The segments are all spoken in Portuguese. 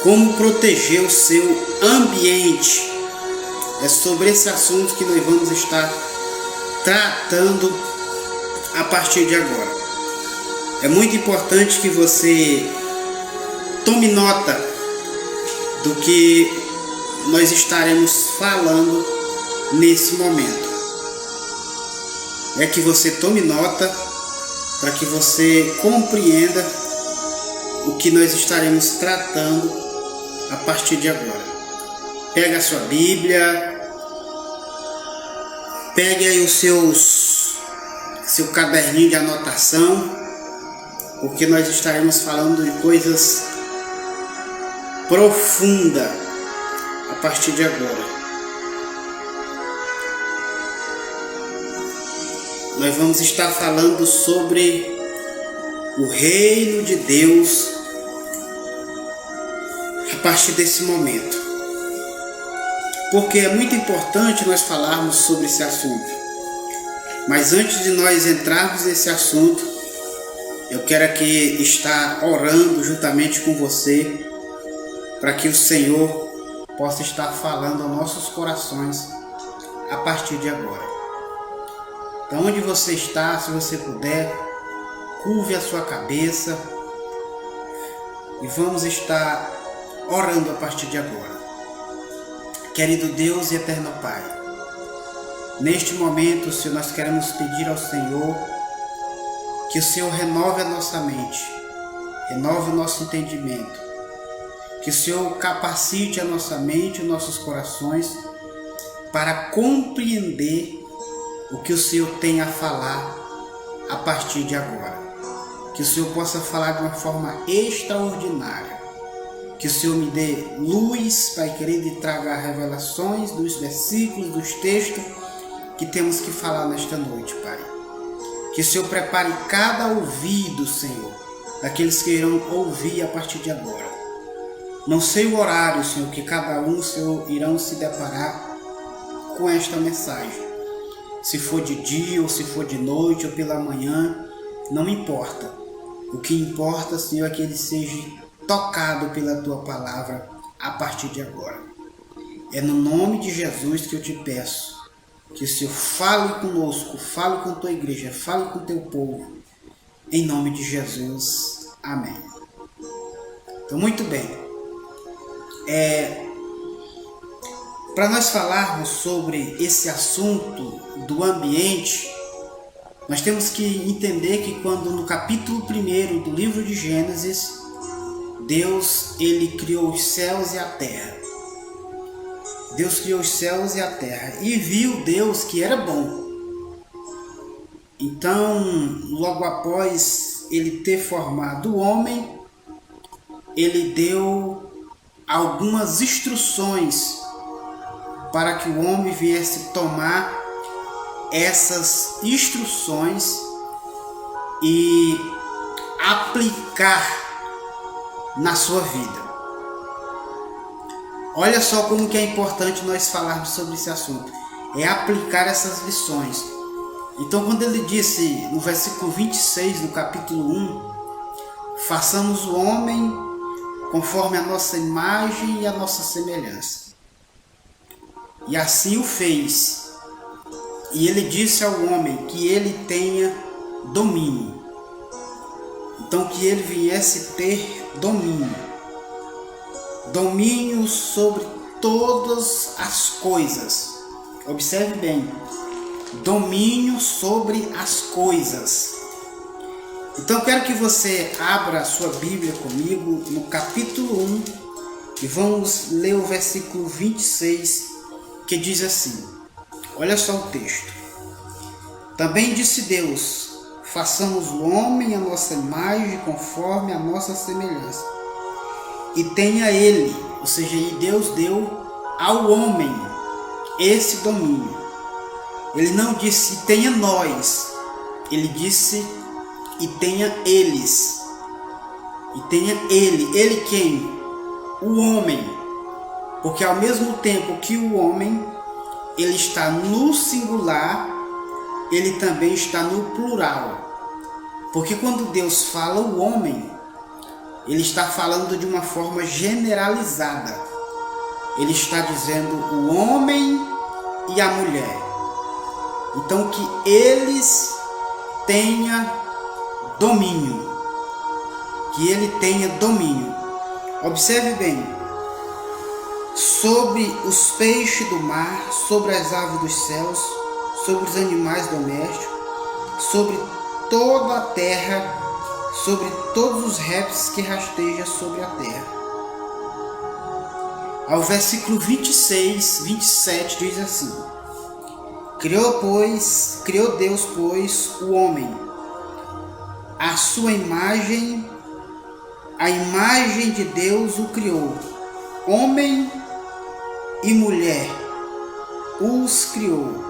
Como proteger o seu ambiente. É sobre esse assunto que nós vamos estar tratando a partir de agora. É muito importante que você tome nota do que nós estaremos falando nesse momento. É que você tome nota para que você compreenda o que nós estaremos tratando a partir de agora. Pega a sua Bíblia, pegue aí o seu caderninho de anotação, porque nós estaremos falando de coisas profundas a partir de agora. Nós vamos estar falando sobre o reino de Deus a partir desse momento. Porque é muito importante nós falarmos sobre esse assunto. Mas antes de nós entrarmos nesse assunto, eu quero aqui estar orando juntamente com você, para que o Senhor possa estar falando aos nossos corações a partir de agora. Então, onde você está, se você puder, curve a sua cabeça e vamos estar orando a partir de agora. Querido Deus e eterno Pai, neste momento, Senhor, nós queremos pedir ao Senhor que o Senhor renove a nossa mente, renove o nosso entendimento, que o Senhor capacite a nossa mente e nossos corações para compreender o que o Senhor tem a falar a partir de agora. Que o Senhor possa falar de uma forma extraordinária. Que o Senhor me dê luz, Pai querido, e traga revelações dos versículos, dos textos que temos que falar nesta noite, Pai. Que o Senhor prepare cada ouvido, Senhor, daqueles que irão ouvir a partir de agora. Não sei o horário, Senhor, que cada um, Senhor, irão se deparar com esta mensagem. Se for de dia, ou se for de noite, ou pela manhã, não importa. O que importa, Senhor, é que ele seja tocado pela Tua palavra a partir de agora. É no nome de Jesus que eu te peço, que o Senhor fale conosco, fale com a Tua igreja, fale com o Teu povo. Em nome de Jesus. Amém. Então, muito bem. Para nós falarmos sobre esse assunto do ambiente, nós temos que entender que quando no capítulo 1 do livro de Gênesis, Deus, ele criou os céus e a terra. Deus criou os céus e a terra e viu Deus que era bom. Então, logo após ele ter formado o homem, ele deu algumas instruções para que o homem viesse tomar essas instruções e aplicar na sua vida. Olha só como que é importante nós falarmos sobre esse assunto. É aplicar essas lições. Então, quando ele disse no versículo 26 do capítulo 1, façamos o homem conforme a nossa imagem e a nossa semelhança. E assim o fez. E ele disse ao homem que ele tenha domínio. Então, que ele viesse ter domínio. Domínio sobre todas as coisas. Observe bem. Domínio sobre as coisas. Então, eu quero que você abra a sua Bíblia comigo no capítulo 1 e vamos ler o versículo 26, que diz assim. Olha só o texto. Também disse Deus: façamos o homem a nossa imagem, conforme a nossa semelhança. E tenha ele, ou seja, e Deus deu ao homem esse domínio. Ele não disse tenha nós, ele disse e tenha eles. E tenha ele. Ele quem? O homem. Porque ao mesmo tempo que o homem ele está no singular, ele também está no plural. Porque quando Deus fala o homem, ele está falando de uma forma generalizada. Ele está dizendo o homem e a mulher. Então que eles tenham domínio. Que ele tenha domínio. Observe bem. Sobre os peixes do mar, sobre as aves dos céus, sobre os animais domésticos, sobre toda a terra, sobre todos os répteis que rastejam sobre a terra. Ao versículo 26, 27 diz assim: Criou Deus, pois, o homem, a sua imagem, a imagem de Deus o criou, homem e mulher os criou.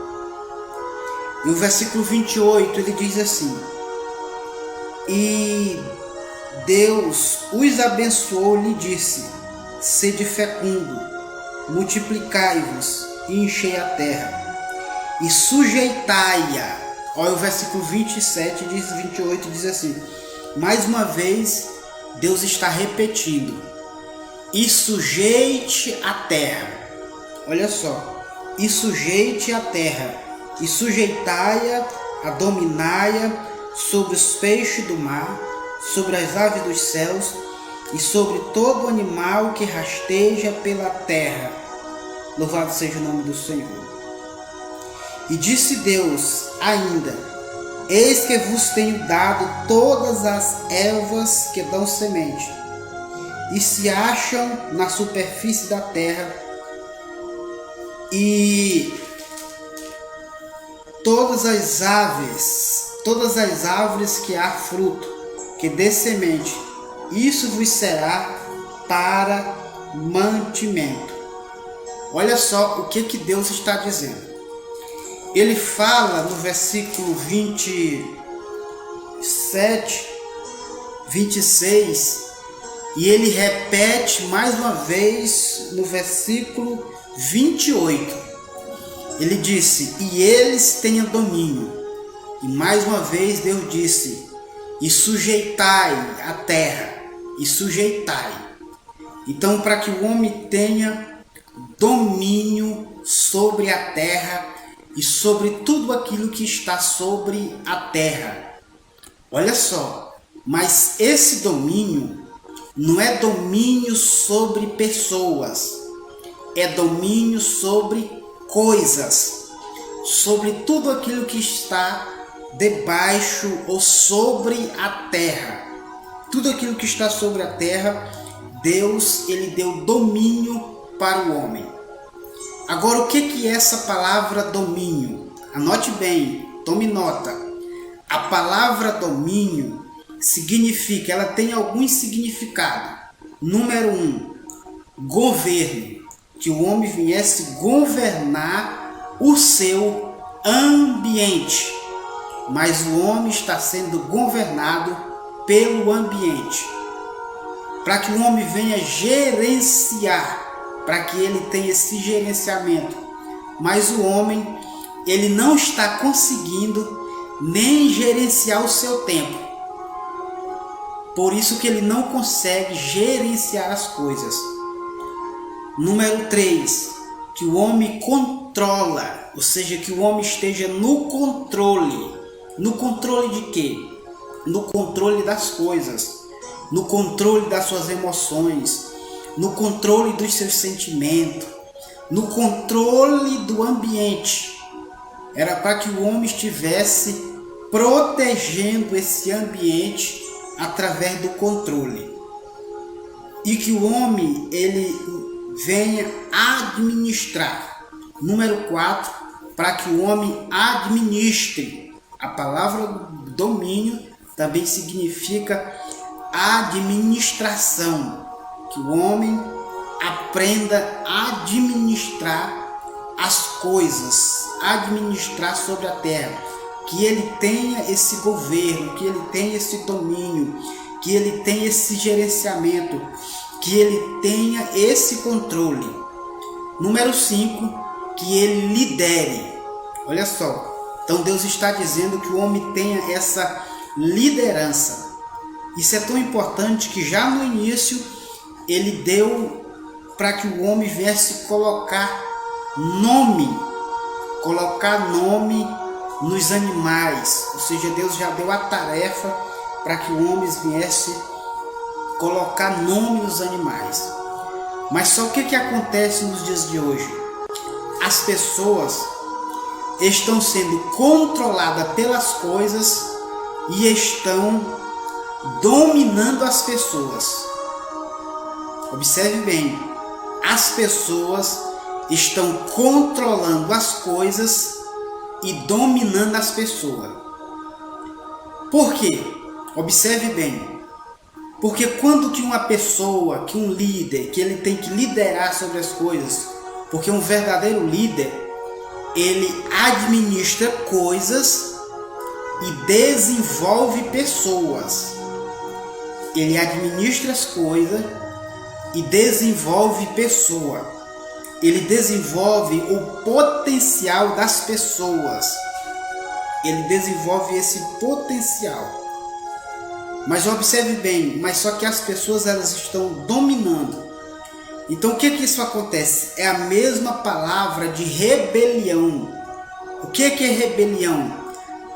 E o versículo 28 ele diz assim: E Deus os abençoou e lhe disse: Sede fecundo, multiplicai-vos e enchei a terra, e sujeitai-a. Olha o versículo 27 diz, 28 diz assim: mais uma vez Deus está repetindo: e sujeite a terra. Olha só, e sujeite a terra, e sujeitai-a, a dominai-a sobre os peixes do mar, sobre as aves dos céus e sobre todo animal que rasteja pela terra. Louvado seja o nome do Senhor. E disse Deus ainda: Eis que vos tenho dado todas as ervas que dão semente, e se acham na superfície da terra, e todas as árvores que há fruto, que dê semente, isso vos será para mantimento. Olha só o que Deus está dizendo. Ele fala no versículo 27, 26, e ele repete mais uma vez no versículo 28. Ele disse: e eles tenham domínio. E mais uma vez Deus disse: e sujeitai a terra, e sujeitai. Então, para que o homem tenha domínio sobre a terra e sobre tudo aquilo que está sobre a terra. Olha só, mas esse domínio não é domínio sobre pessoas, é domínio sobre coisas, sobre tudo aquilo que está debaixo ou sobre a terra. Tudo aquilo que está sobre a terra, Deus ele deu domínio para o homem. Agora, o que é essa palavra domínio? Anote bem, tome nota. A palavra domínio significa, ela tem algum significado. Número 1, governo. Que o homem viesse governar o seu ambiente. Mas o homem está sendo governado pelo ambiente. Para que o homem venha gerenciar, para que ele tenha esse gerenciamento. Mas o homem, ele não está conseguindo nem gerenciar o seu tempo. Por isso que ele não consegue gerenciar as coisas. Número 3, que o homem controla, ou seja, que o homem esteja no controle. No controle de quê? No controle das coisas, no controle das suas emoções, no controle dos seus sentimentos, no controle do ambiente. Era para que o homem estivesse protegendo esse ambiente através do controle. E que o homem ele venha administrar. Número 4, para que o homem administre. A palavra domínio também significa administração. Que o homem aprenda a administrar as coisas, administrar sobre a terra. Que ele tenha esse governo, que ele tenha esse domínio, que ele tenha esse gerenciamento, que ele tenha esse controle. Número 5, que ele lidere. Olha só, então Deus está dizendo que o homem tenha essa liderança. Isso é tão importante que já no início ele deu para que o homem viesse colocar nome nos animais. Ou seja, Deus já deu a tarefa para que o homem viesse colocar nome nos animais. Mas só o que acontece nos dias de hoje? As pessoas estão sendo controladas pelas coisas e estão dominando as pessoas. Observe bem, as pessoas estão controlando as coisas e dominando as pessoas. Por quê? Observe bem. Porque quando que uma pessoa, que um líder, que ele tem que liderar sobre as coisas, porque um verdadeiro líder, ele administra coisas e desenvolve pessoas. Ele administra as coisas e desenvolve pessoa. Ele desenvolve o potencial das pessoas. Ele desenvolve esse potencial. Mas observe bem, mas só que as pessoas elas estão dominando. Então o que isso acontece? É a mesma palavra de rebelião. O que é rebelião?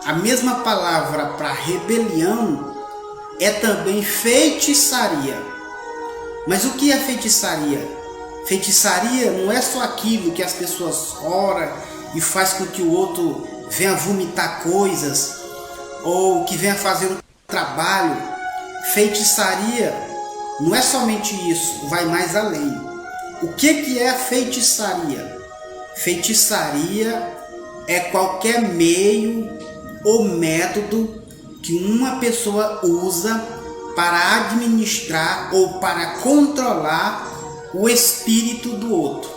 A mesma palavra para rebelião é também feitiçaria. Mas o que é feitiçaria? Feitiçaria não é só aquilo que as pessoas oram e faz com que o outro venha vomitar coisas ou que venha fazer um trabalho. Feitiçaria não é somente isso, vai mais além. O que é a feitiçaria? Feitiçaria é qualquer meio ou método que uma pessoa usa para administrar ou para controlar o espírito do outro.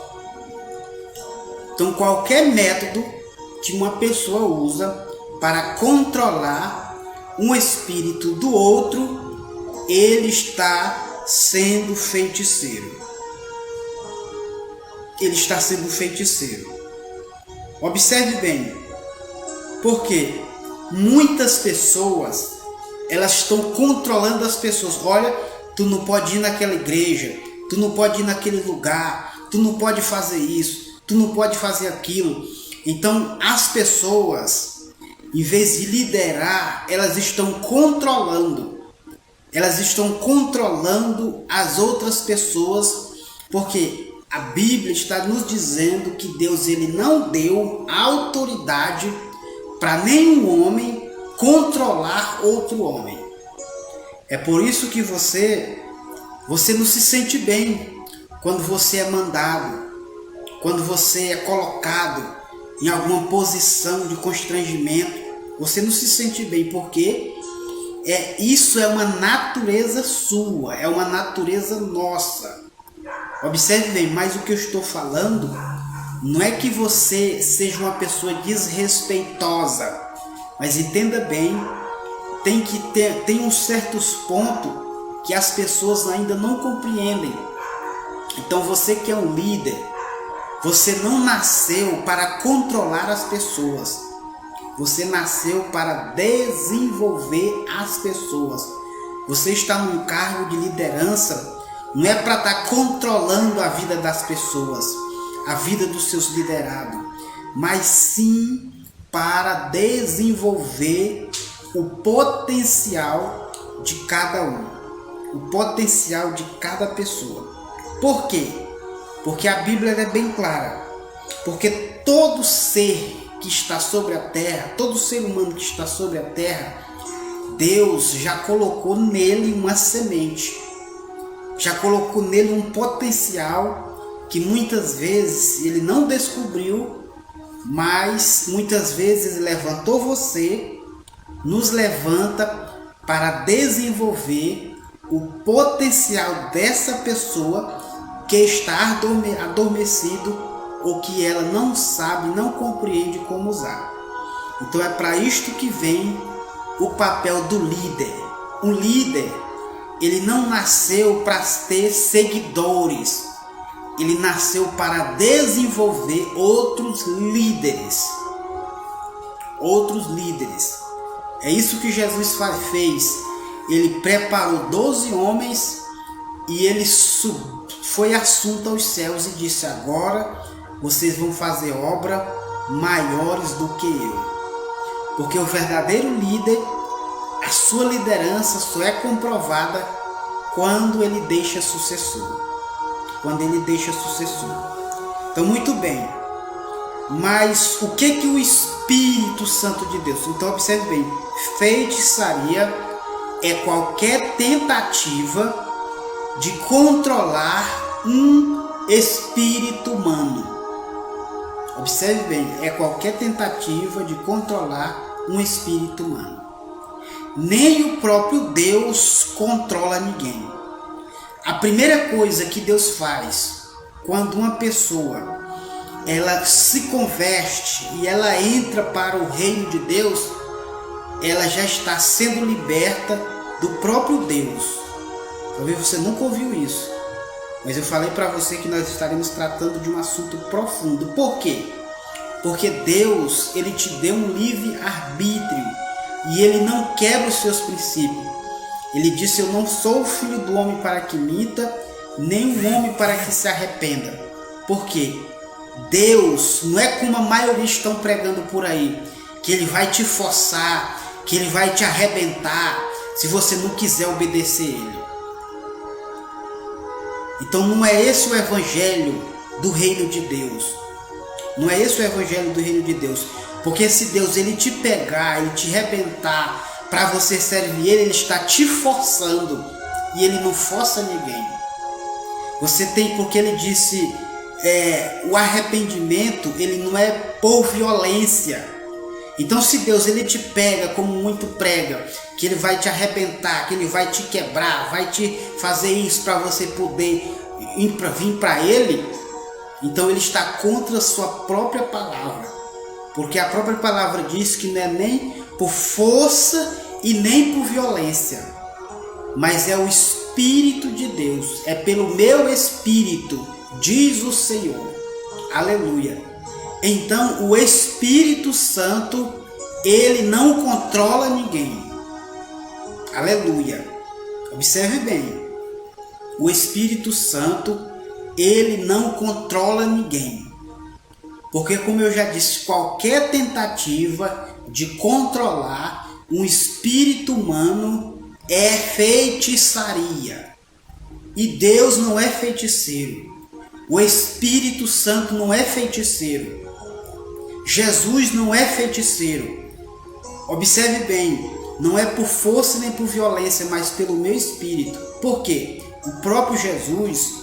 Então qualquer método que uma pessoa usa para controlar um espírito do outro, ele está sendo feiticeiro. Ele está sendo feiticeiro. Observe bem, porque muitas pessoas, elas estão controlando as pessoas. Olha, tu não pode ir naquela igreja, tu não pode ir naquele lugar, tu não pode fazer isso, tu não pode fazer aquilo. Então as pessoas, em vez de liderar, elas estão controlando. Elas estão controlando as outras pessoas, porque a Bíblia está nos dizendo que Deus ele não deu autoridade para nenhum homem controlar outro homem. É por isso que você não se sente bem quando você é mandado, quando você é colocado em alguma posição de constrangimento. Você não se sente bem, porque isso é uma natureza sua, é uma natureza nossa. Observe bem, mas o que eu estou falando não é que você seja uma pessoa desrespeitosa, mas entenda bem, tem uns certos pontos que as pessoas ainda não compreendem. Então você que é um líder, você não nasceu para controlar as pessoas. Você nasceu para desenvolver as pessoas. Você está num cargo de liderança, não é para estar controlando a vida das pessoas, a vida dos seus liderados, mas sim para desenvolver o potencial de cada um, o potencial de cada pessoa. Por quê? Porque a Bíblia é bem clara. Porque todo ser que está sobre a terra, todo ser humano que está sobre a terra, Deus já colocou nele uma semente, já colocou nele um potencial que muitas vezes ele não descobriu, mas muitas vezes levantou você, nos levanta para desenvolver o potencial dessa pessoa que está adormecido ou que ela não sabe, não compreende como usar. Então é para isto que vem o papel do líder. Um líder, ele não nasceu para ter seguidores, ele nasceu para desenvolver outros líderes. Outros líderes. É isso que Jesus fez. ele preparou 12 homens e ele foi assunto aos céus e disse: agora vocês vão fazer obra maiores do que eu. Porque o verdadeiro líder, a sua liderança só é comprovada quando ele deixa sucessor. Quando ele deixa sucessor. Então, muito bem. Mas o que o Espírito Santo de Deus? Então, observe bem. Feitiçaria é qualquer tentativa de controlar um espírito humano. Observe bem, é qualquer tentativa de controlar um espírito humano. Nem o próprio Deus controla ninguém. A primeira coisa que Deus faz quando uma pessoa ela se converte e ela entra para o reino de Deus, ela já está sendo liberta do próprio Deus. Talvez você nunca ouviu isso, mas eu falei para você que nós estaremos tratando de um assunto profundo. Por quê? Porque Deus, ele te deu um livre arbítrio e ele não quebra os seus princípios. Ele disse: eu não sou o filho do homem para que minta, nem o homem para que se arrependa. Por quê? Deus não é como a maioria estão pregando por aí, que ele vai te forçar, que ele vai te arrebentar se você não quiser obedecer ele. Então não é esse o evangelho do reino de Deus. Não é esse o evangelho do reino de Deus. Porque se Deus ele te pegar, ele te arrebentar para você servir ele está te forçando. E ele não força ninguém. Você tem, porque ele disse, o arrependimento ele não é por violência. Então se Deus ele te pega, como muito prega, que ele vai te arrebentar, que ele vai te quebrar, vai te fazer isso para você poder vir para ele, então ele está contra a sua própria palavra. Porque a própria palavra diz que não é nem por força e nem por violência, mas é o Espírito de Deus, é pelo meu Espírito, diz o Senhor. Aleluia. Então o Espírito Santo, ele não controla ninguém. Aleluia. Observe bem. O Espírito Santo, ele não controla ninguém. Porque, como eu já disse, qualquer tentativa de controlar um espírito humano é feitiçaria. E Deus não é feiticeiro. O Espírito Santo não é feiticeiro. Jesus não é feiticeiro. Observe bem, não é por força nem por violência, mas pelo meu espírito. Por quê? O próprio Jesus,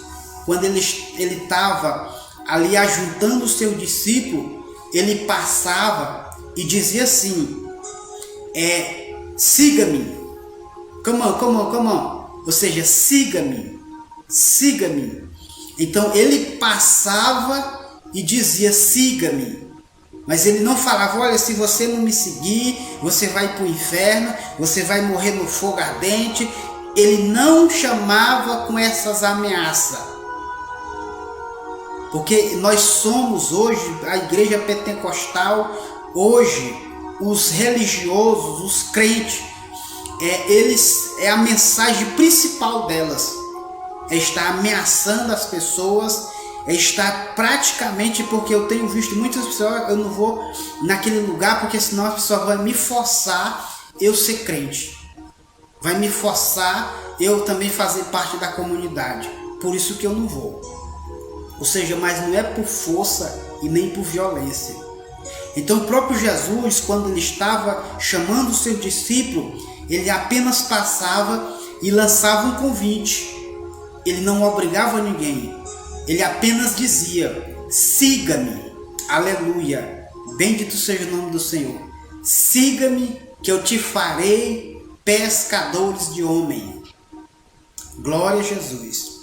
quando ele estava ali ajuntando o seu discípulo, ele passava e dizia assim: siga-me, come on, ou seja, siga-me. Então ele passava e dizia: siga-me. Mas ele não falava: olha, se você não me seguir, você vai para o inferno, você vai morrer no fogo ardente. Ele não chamava com essas ameaças. Porque nós somos hoje, a igreja pentecostal, hoje, os religiosos, os crentes, a mensagem principal delas é estar ameaçando as pessoas, é estar praticamente, porque eu tenho visto muitas pessoas: eu não vou naquele lugar porque senão a pessoa vai me forçar eu ser crente, vai me forçar eu também fazer parte da comunidade, por isso que eu não vou. Ou seja, mas não é por força e nem por violência. Então o próprio Jesus, quando ele estava chamando o seu discípulo, ele apenas passava e lançava um convite. Ele não obrigava ninguém. Ele apenas dizia: siga-me. Aleluia. Bendito seja o nome do Senhor. Siga-me que eu te farei pescadores de homem. Glória a Jesus.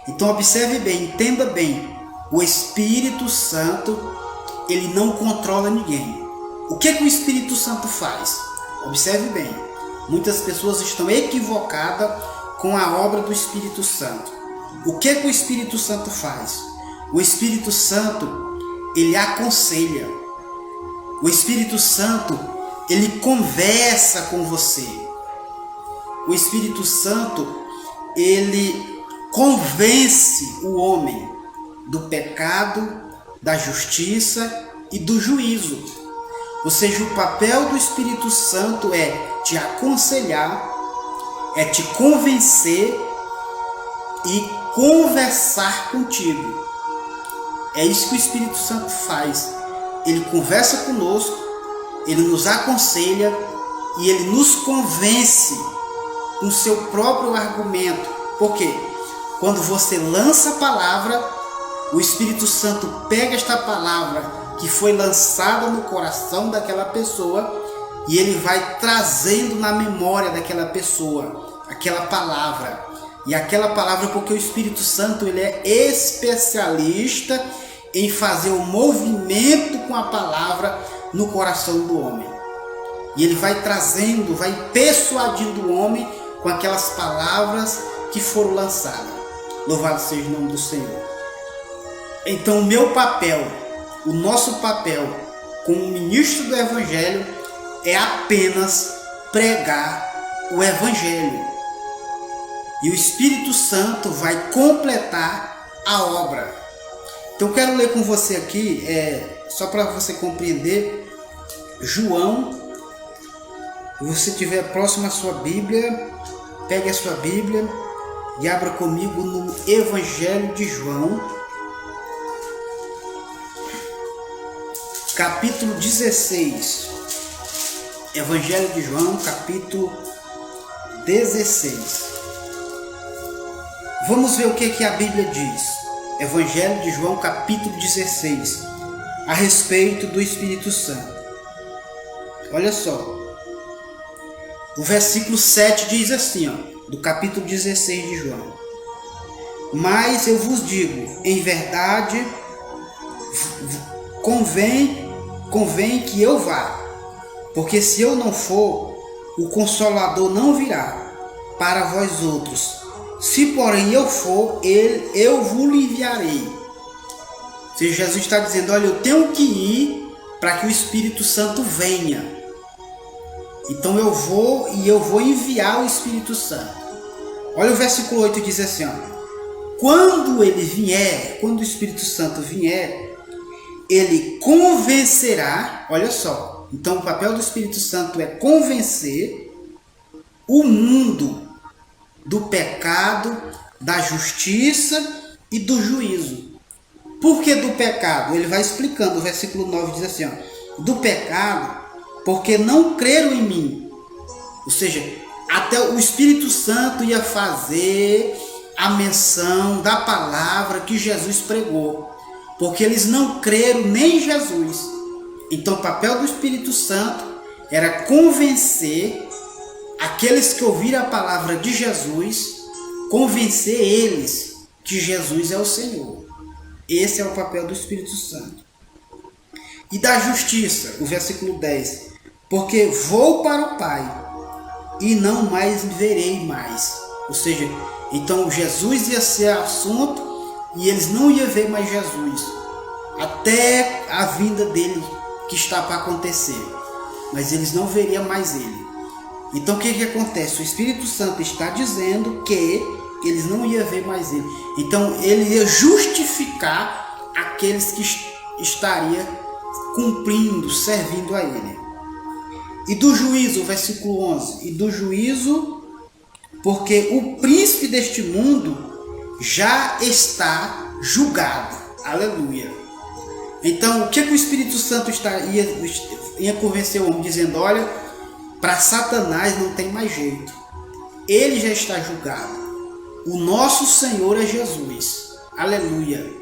Então observe bem, entenda bem. O Espírito Santo, ele não controla ninguém. O que o Espírito Santo faz? Observe bem. Muitas pessoas estão equivocadas com a obra do Espírito Santo. O que o Espírito Santo faz? O Espírito Santo, ele aconselha. O Espírito Santo, ele conversa com você. o Espírito Santo, ele convence o homem do pecado, da justiça e do juízo. Ou seja, o papel do Espírito Santo é te aconselhar, é te convencer e conversar contigo. É isso que o Espírito Santo faz. Ele conversa conosco, ele nos aconselha e ele nos convence com seu próprio argumento. Por quê? Quando você lança a palavra, o Espírito Santo pega esta palavra que foi lançada no coração daquela pessoa e ele vai trazendo na memória daquela pessoa aquela palavra. E aquela palavra, porque o Espírito Santo ele é especialista em fazer o movimento com a palavra no coração do homem. E ele vai trazendo, vai persuadindo o homem com aquelas palavras que foram lançadas. Louvado seja o nome do Senhor. Então o meu papel, o nosso papel como ministro do Evangelho é apenas pregar o Evangelho. E o Espírito Santo vai completar a obra. Então eu quero ler com você aqui, só para você compreender, João. Se você estiver próximo à sua Bíblia, pegue a sua Bíblia e abra comigo no Evangelho de João, capítulo 16. Evangelho de João, capítulo 16. Vamos ver o que a Bíblia diz. Evangelho de João, capítulo 16, a respeito do Espírito Santo. Olha só. O versículo 7 diz assim, do capítulo 16 de João. Mas eu vos digo, em verdade, convém que eu vá, porque se eu não for, o Consolador não virá para vós outros. Se porém eu for, eu vos enviarei. Ou seja, Jesus está dizendo, olha, eu tenho que ir para que o Espírito Santo venha. Então eu vou enviar o Espírito Santo. Olha o versículo 8, diz assim, quando ele vier, quando o Espírito Santo vier, ele convencerá, olha só, então o papel do Espírito Santo é convencer o mundo do pecado, da justiça e do juízo. Por que do pecado? Ele vai explicando, o versículo 9 diz assim, do pecado, porque não creram em mim. Ou seja, até o Espírito Santo ia fazer a menção da palavra que Jesus pregou, porque eles não creram nem em Jesus. Então o papel do Espírito Santo era convencer aqueles que ouviram a palavra de Jesus, convencer eles que Jesus é o Senhor. Esse é o papel do Espírito Santo. E da justiça, o versículo 10, porque vou para o Pai e não mais verei mais. Ou seja, então Jesus ia ser assunto e eles não iam ver mais Jesus até a vinda dele que está para acontecer, mas eles não veriam mais ele. Então o que acontece? O Espírito Santo está dizendo que eles não iam ver mais ele. Então ele ia justificar aqueles que estariam cumprindo, servindo a ele. E do juízo, versículo 11. E do juízo, porque o príncipe deste mundo já está julgado. Aleluia. Então o que o Espírito Santo ia convencer o homem? Dizendo, olha, para Satanás não tem mais jeito. Ele já está julgado. O nosso Senhor é Jesus. Aleluia.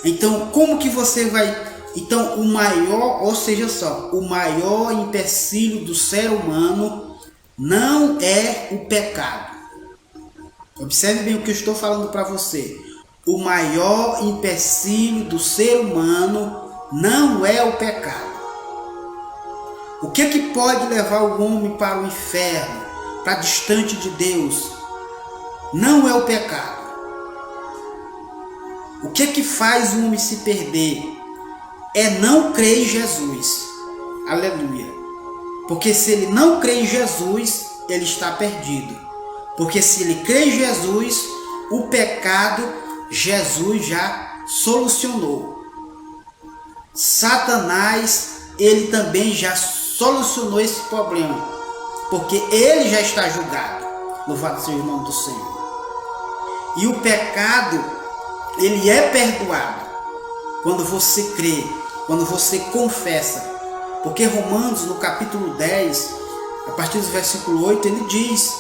Então, como que você vai... Então, o maior empecilho do ser humano não é o pecado. Observe bem o que eu estou falando para você. O maior empecilho do ser humano não é o pecado. O que pode levar o homem para o inferno, para distante de Deus? Não é o pecado. O que faz o homem se perder? É não crer em Jesus. Aleluia. Porque se ele não crê em Jesus, ele está perdido. Porque se ele crê em Jesus, o pecado Jesus já solucionou. Satanás, ele também já solucionou esse problema, porque ele já está julgado. Louvado seja o nome do Senhor. E o pecado, ele é perdoado quando você crê, quando você confessa. Porque Romanos, no capítulo 10, a partir do versículo 8, ele diz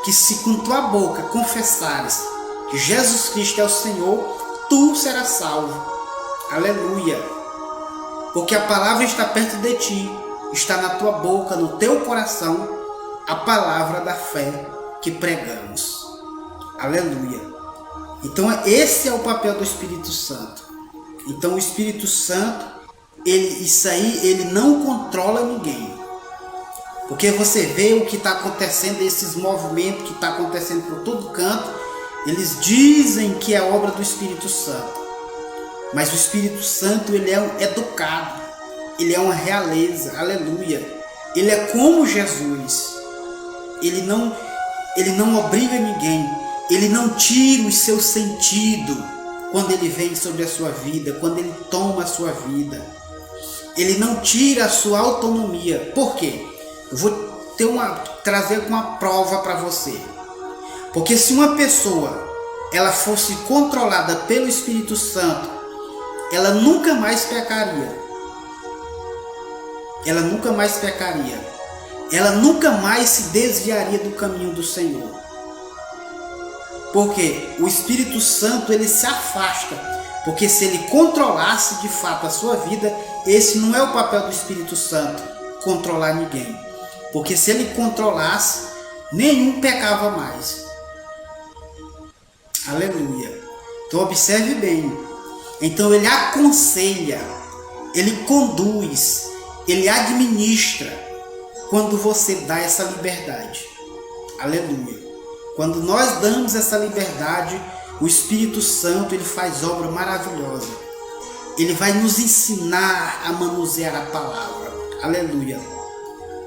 que se com tua boca confessares que Jesus Cristo é o Senhor, tu serás salvo. Aleluia. Porque a palavra está perto de ti, está na tua boca, no teu coração, a palavra da fé que pregamos. Aleluia. Então esse é o papel do Espírito Santo. Então o Espírito Santo, ele não controla ninguém. Porque você vê o que está acontecendo, esses movimentos que está acontecendo por todo canto, eles dizem que é obra do Espírito Santo. Mas o Espírito Santo, ele é educado, ele é uma realeza, aleluia. Ele é como Jesus. Ele não obriga ninguém, ele não tira o seu sentido quando ele vem sobre a sua vida, quando ele toma a sua vida. Ele não tira a sua autonomia. Por quê? Eu vou trazer uma prova para você. Porque se uma pessoa ela fosse controlada pelo Espírito Santo, ela nunca mais pecaria. Ela nunca mais pecaria. Ela nunca mais se desviaria do caminho do Senhor. Porque o Espírito Santo, ele se afasta. Porque se ele controlasse de fato a sua vida, esse não é o papel do Espírito Santo, controlar ninguém. Porque se ele controlasse, nenhum pecava mais. Aleluia. Então observe bem. Então ele aconselha, ele conduz, ele administra quando você dá essa liberdade. Aleluia. Quando nós damos essa liberdade, o Espírito Santo, ele faz obra maravilhosa. Ele vai nos ensinar a manusear a palavra. Aleluia.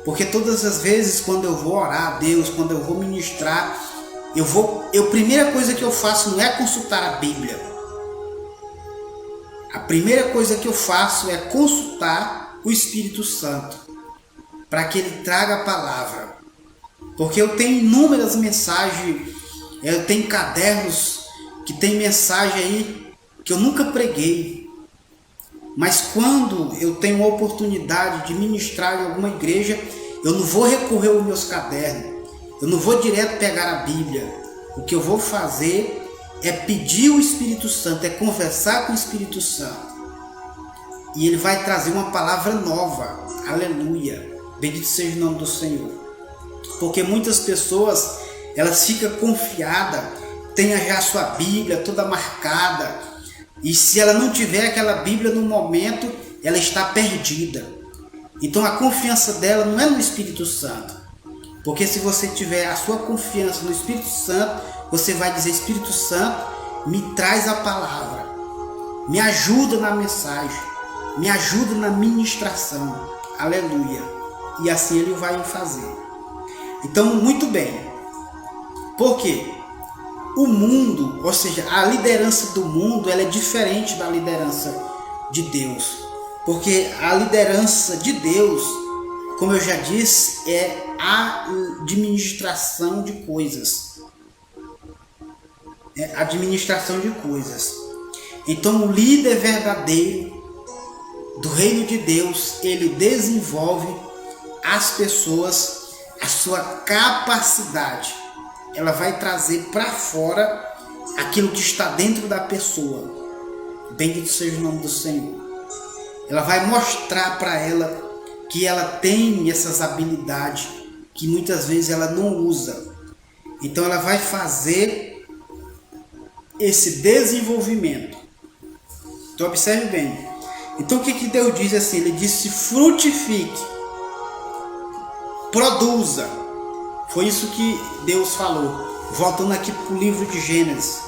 Porque todas as vezes quando eu vou orar a Deus, quando eu vou ministrar, a primeira coisa que eu faço não é consultar a Bíblia. A primeira coisa que eu faço é consultar o Espírito Santo, para que ele traga a palavra. Porque eu tenho inúmeras mensagens, eu tenho cadernos que tem mensagem aí que eu nunca preguei. Mas quando eu tenho a oportunidade de ministrar em alguma igreja, eu não vou recorrer aos meus cadernos, eu não vou direto pegar a Bíblia. O que eu vou fazer é pedir o Espírito Santo, é conversar com o Espírito Santo. E ele vai trazer uma palavra nova. Aleluia. Bendito seja o nome do Senhor. Porque muitas pessoas, elas ficam confiadas, têm já a sua Bíblia toda marcada. E se ela não tiver aquela Bíblia no momento, ela está perdida. Então a confiança dela não é no Espírito Santo. Porque se você tiver a sua confiança no Espírito Santo, você vai dizer: Espírito Santo, me traz a palavra, me ajuda na mensagem, me ajuda na ministração. Aleluia. E assim ele vai fazer. Então, muito bem. Por quê? O mundo, ou seja, a liderança do mundo, ela é diferente da liderança de Deus. Porque a liderança de Deus, como eu já disse, é a administração de coisas. É a administração de coisas. Então, o líder verdadeiro do reino de Deus, ele desenvolve as pessoas, a sua capacidade. Ela vai trazer para fora aquilo que está dentro da pessoa. Bendito seja o nome do Senhor. Ela vai mostrar para ela que ela tem essas habilidades que muitas vezes ela não usa. Então ela vai fazer esse desenvolvimento. Então observe bem. Então o que Deus diz assim? Ele disse: frutifique, produza. Foi isso que Deus falou. Voltando aqui para o livro de Gênesis.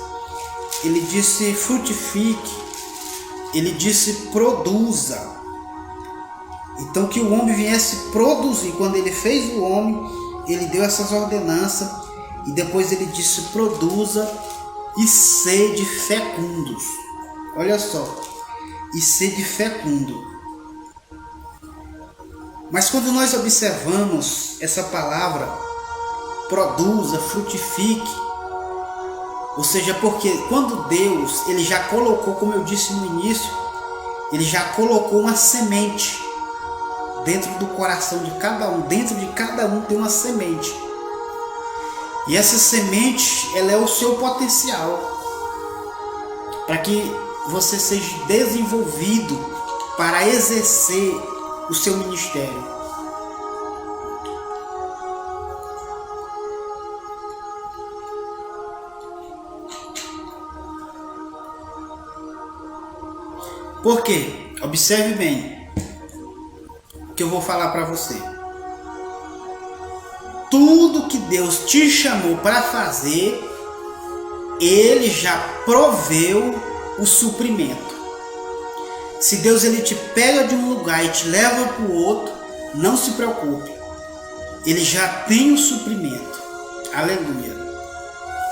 Ele disse: frutifique. Ele disse: produza. Então que o homem viesse produzir. Quando ele fez o homem, ele deu essas ordenanças. E depois ele disse: produza e sede fecundos. Olha só, e sede fecundo. Mas quando nós observamos essa palavra, produza, frutifique, ou seja, porque quando Deus, ele já colocou, como eu disse no início, ele já colocou uma semente dentro do coração de cada um, dentro de cada um tem uma semente. E essa semente, ela é o seu potencial para que você seja desenvolvido para exercer o seu ministério. Por quê? Observe bem o que eu vou falar para você. Tudo que Deus te chamou para fazer, Ele já proveu o suprimento. Se Deus ele te pega de um lugar e te leva para o outro, não se preocupe. Ele já tem o suprimento. Aleluia.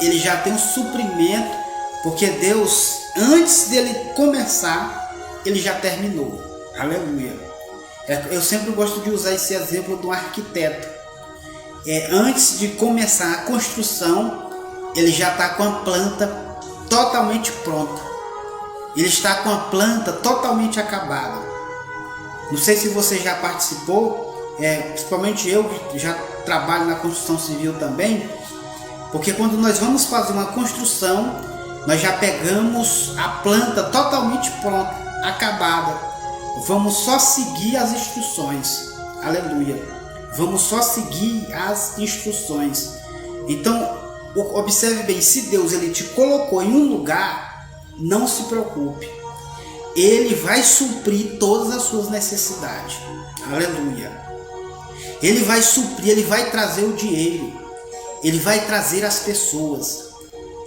Ele já tem o suprimento, porque Deus, antes dele começar, ele já terminou. Aleluia. Eu sempre gosto de usar esse exemplo do arquiteto. Antes de começar a construção, ele já está com a planta totalmente pronta. Ele está com a planta totalmente acabada. Não sei se você já participou, principalmente eu que já trabalho na construção civil também, porque quando nós vamos fazer uma construção, nós já pegamos a planta totalmente pronta, acabada. Vamos só seguir as instruções. Aleluia. Vamos só seguir as instruções. Então, observe bem, se Deus ele te colocou em um lugar, não se preocupe. Ele vai suprir todas as suas necessidades. Aleluia. Ele vai suprir, ele vai trazer o dinheiro. Ele vai trazer as pessoas.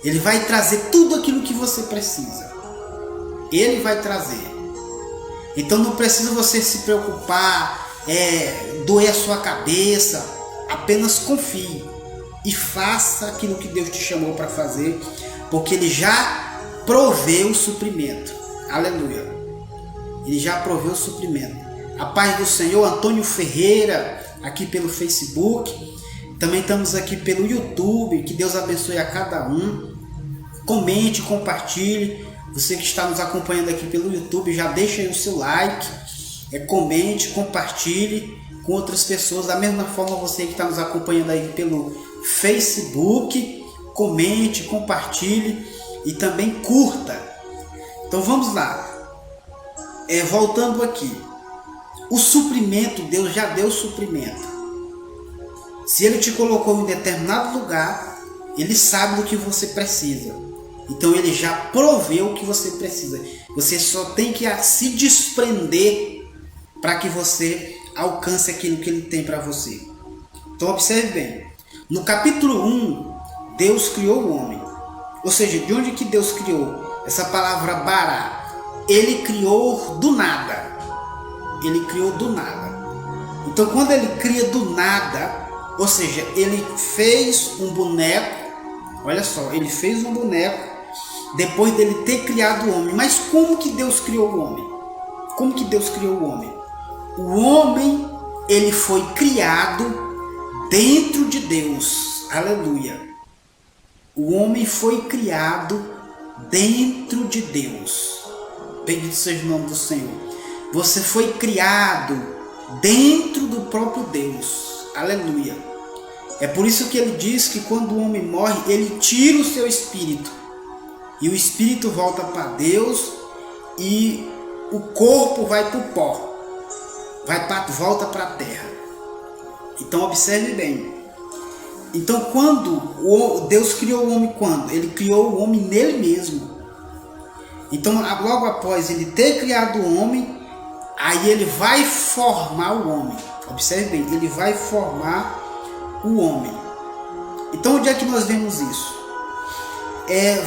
Ele vai trazer tudo aquilo que você precisa. Ele vai trazer. Então não precisa você se preocupar, doer a sua cabeça. Apenas confie e faça aquilo que Deus te chamou para fazer, porque Ele já proveu o suprimento. Aleluia. Ele já proveu o suprimento. A paz do Senhor. Antônio Ferreira, aqui pelo Facebook. Também estamos aqui pelo YouTube. Que Deus abençoe a cada um. Comente, compartilhe. Você que está nos acompanhando aqui pelo YouTube, já deixa aí o seu like. Comente, compartilhe com outras pessoas. Da mesma forma, você que está nos acompanhando aí pelo Facebook, comente, compartilhe e também curta. Então vamos lá. Voltando aqui. O suprimento, Deus já deu o suprimento. Se Ele te colocou em determinado lugar, Ele sabe do que você precisa. Então Ele já proveu o que você precisa. Você só tem que se desprender para que você alcance aquilo que Ele tem para você. Então observe bem. No capítulo 1, Deus criou o homem. Ou seja, de onde que Deus criou? Essa palavra bará. Ele criou do nada. Ele criou do nada. Então quando Ele cria do nada, ou seja, Ele fez um boneco. Olha só, Ele fez um boneco depois dele ter criado o homem. Mas como que Deus criou o homem? Como que Deus criou o homem? O homem, ele foi criado dentro de Deus. Aleluia. O homem foi criado dentro de Deus. Bendito seja o nome do Senhor. Você foi criado dentro do próprio Deus. Aleluia. É por isso que ele diz que quando o homem morre, ele tira o seu espírito. E o espírito volta para Deus e o corpo vai para o pó. Volta para a terra. Então observe bem. Então quando Deus criou o homem, quando? Ele criou o homem nele mesmo. Então logo após ele ter criado o homem, aí ele vai formar o homem. Observe bem, ele vai formar o homem. Então onde é que nós vemos isso?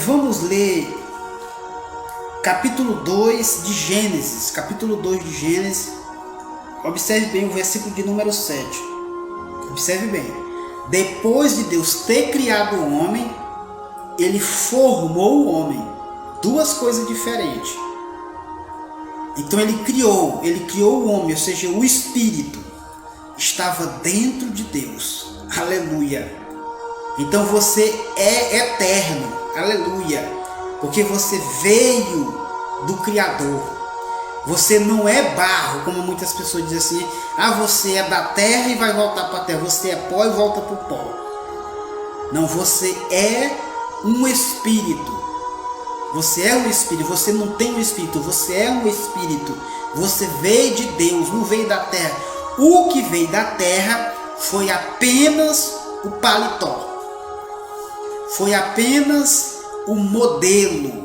Vamos ler capítulo 2 de Gênesis. Capítulo 2 de Gênesis. Observe bem o versículo de número 7. Observe bem. depois de Deus ter criado o homem, ele formou o homem. Duas coisas diferentes. Então ele criou o homem, ou seja, o Espírito estava dentro de Deus. Aleluia. Então você é eterno. Aleluia. Porque você veio do Criador. Você não é barro, como muitas pessoas dizem assim. Você é da terra e vai voltar para a terra. Você é pó e volta para o pó. Não, você é um Espírito. Você é um Espírito. Você não tem um Espírito. Você é um Espírito. Você veio de Deus, não veio da terra. O que veio da terra foi apenas o paletó. Foi apenas o modelo.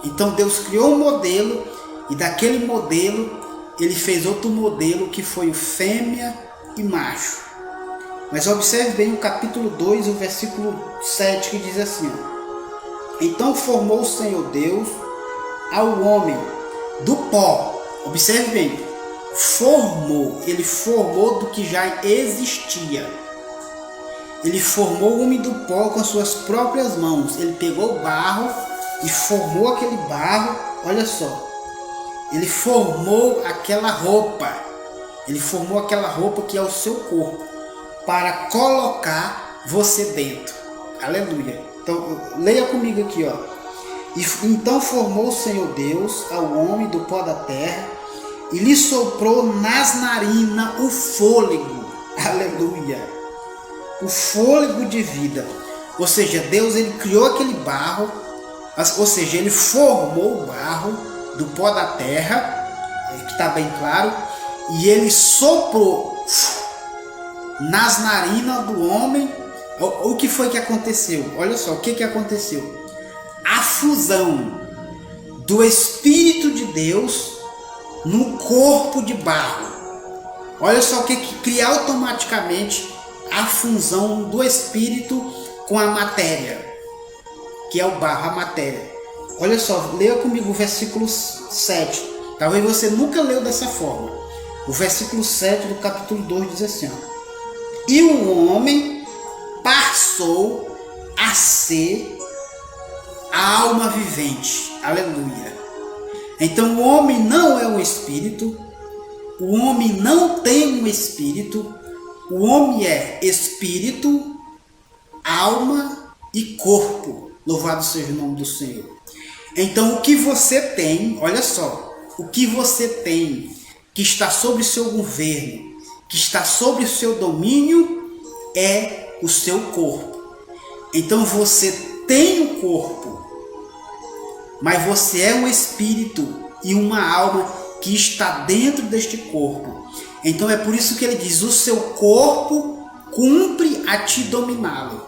Então Deus criou um modelo e daquele modelo ele fez outro modelo que foi o fêmea e macho. Mas observe bem o capítulo 2, o versículo 7, que diz assim: então formou o Senhor Deus ao homem do pó. Observe bem, ele formou do que já existia. Ele formou o homem do pó com as suas próprias mãos. Ele pegou o barro e formou aquele barro. Olha só, ele formou aquela roupa. Ele formou aquela roupa que é o seu corpo, para colocar você dentro. Aleluia. Então leia comigo aqui, ó. Então formou o Senhor Deus ao homem do pó da terra e lhe soprou nas narinas o fôlego. Aleluia. O fôlego de vida. Ou seja, Deus ele criou aquele barro, ou seja, ele formou o barro do pó da terra, que está bem claro, e ele soprou nas narinas do homem. O que foi que aconteceu? Olha só, o que aconteceu? A fusão do Espírito de Deus no corpo de barro. Olha só o que cria automaticamente a fusão do Espírito com a matéria, que é o barro, a matéria. Olha só, leia comigo o versículo 7. Talvez você nunca leu dessa forma. O versículo 7 do capítulo 2 diz assim: e o homem passou a ser a alma vivente. Aleluia. Então o homem não é um espírito. O homem não tem um espírito. O homem é espírito, alma e corpo. Louvado seja o nome do Senhor. Então o que você tem, olha só, o que você tem que está sobre o seu governo, que está sobre o seu domínio, é o seu corpo. Então você tem um corpo, mas você é um espírito e uma alma que está dentro deste corpo. Então é por isso que ele diz: o seu corpo cumpre a te dominá-lo.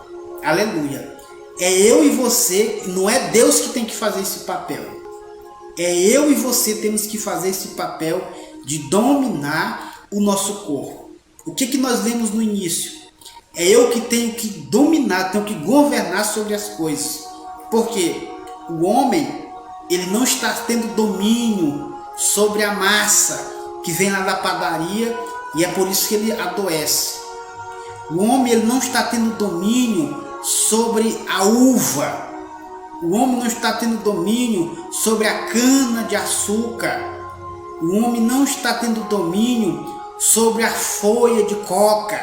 Aleluia. É eu e você, não é Deus que tem que fazer esse papel. É eu e você temos que fazer esse papel de dominar o nosso corpo. O que nós lemos no início? É eu que tenho que dominar, tenho que governar sobre as coisas. Porque o homem, ele não está tendo domínio sobre a massa que vem lá da padaria, e é por isso que ele adoece. O homem, ele não está tendo domínio sobre a uva. O homem não está tendo domínio sobre a cana de açúcar. O homem não está tendo domínio sobre a folha de coca.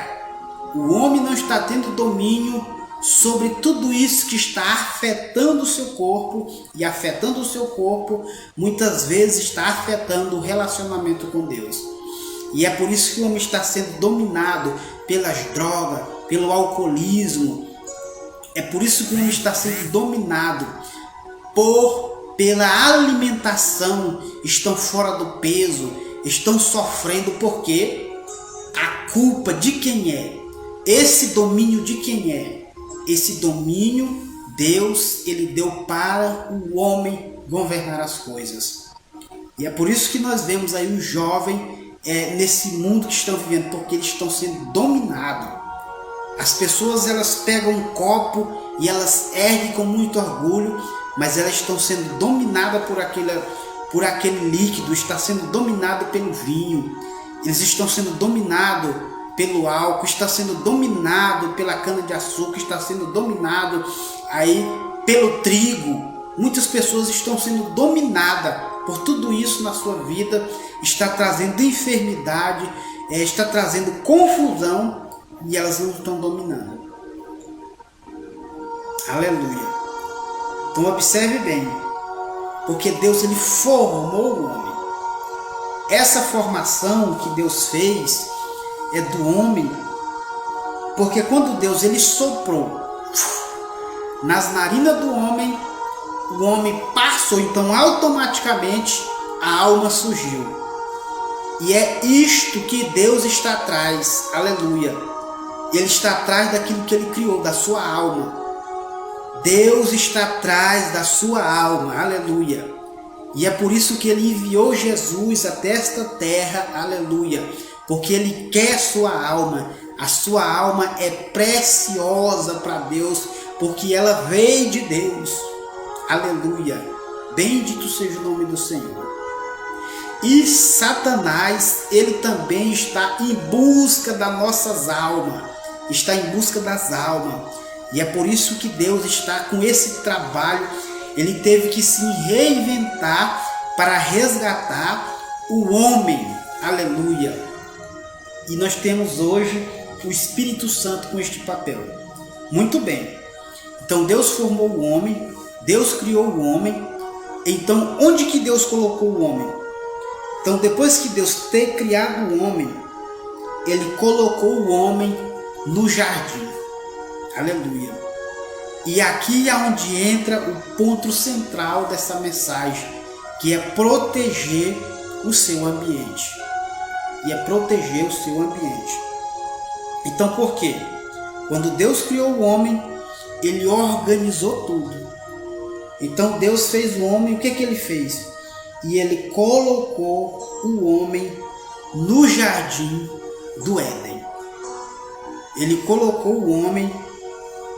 O homem não está tendo domínio sobre tudo isso que está afetando o seu corpo, e afetando o seu corpo muitas vezes está afetando o relacionamento com Deus. E é por isso que o homem está sendo dominado pelas drogas, pelo alcoolismo. É por isso que o homem está sendo dominado pela alimentação, estão fora do peso, estão sofrendo. Porque a culpa de quem é? Esse domínio de quem é? Esse domínio Deus ele deu para o homem governar as coisas. E é por isso que nós vemos aí os jovens nesse mundo que estão vivendo, porque eles estão sendo dominados. As pessoas elas pegam um copo e elas erguem com muito orgulho, mas elas estão sendo dominadas por aquele líquido, está sendo dominado pelo vinho. Eles estão sendo dominados pelo álcool, está sendo dominado pela cana-de-açúcar, está sendo dominado aí pelo trigo. Muitas pessoas estão sendo dominadas por tudo isso na sua vida, está trazendo enfermidade, está trazendo confusão e elas não estão dominando. Aleluia. Então observe bem, porque Deus ele formou o homem. Essa formação que Deus fez é do homem, porque quando Deus ele soprou nas narinas do homem, o homem passou, então automaticamente a alma surgiu. E é isto que Deus está atrás, aleluia. Ele está atrás daquilo que ele criou, da sua alma. Deus está atrás da sua alma, aleluia. E é por isso que ele enviou Jesus até esta terra, aleluia. Porque ele quer sua alma. A sua alma é preciosa para Deus, porque ela veio de Deus, aleluia. Bendito seja o nome do Senhor. E Satanás, ele também está em busca das nossas almas, está em busca das almas. E é por isso que Deus está com esse trabalho. Ele teve que se reinventar para resgatar o homem, aleluia. E nós temos hoje o Espírito Santo com este papel. Muito bem. Então Deus formou o homem, Deus criou o homem. Então onde que Deus colocou o homem? Então depois que Deus ter criado o homem, ele colocou o homem no jardim. Aleluia. E aqui é onde entra o ponto central dessa mensagem, que é proteger o seu ambiente. E é proteger o seu ambiente. Então por quê? Quando Deus criou o homem, ele organizou tudo. Então Deus fez o homem, o que ele fez? E ele colocou o homem no jardim do Éden. Ele colocou o homem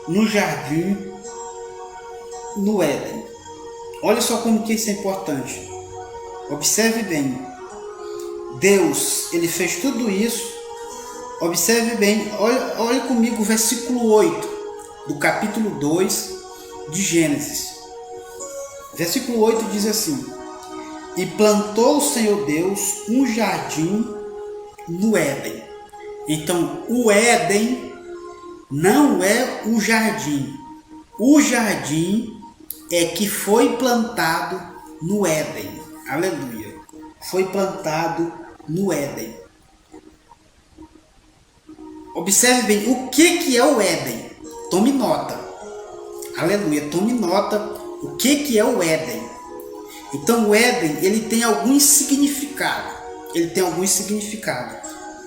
no jardim no Éden. Olha só como que isso é importante. Observe bem. Deus, ele fez tudo isso. Observe bem. Olha comigo o versículo 8 do capítulo 2 de Gênesis. Versículo 8 diz assim: e plantou o Senhor Deus um jardim no Éden. Então o Éden não é o jardim. O jardim é que foi plantado no Éden. Aleluia. Foi plantado no Éden. Observe bem o que é o Éden. Tome nota. Aleluia. Tome nota o que é o Éden. Então o Éden ele tem algum significado. Ele tem algum significado.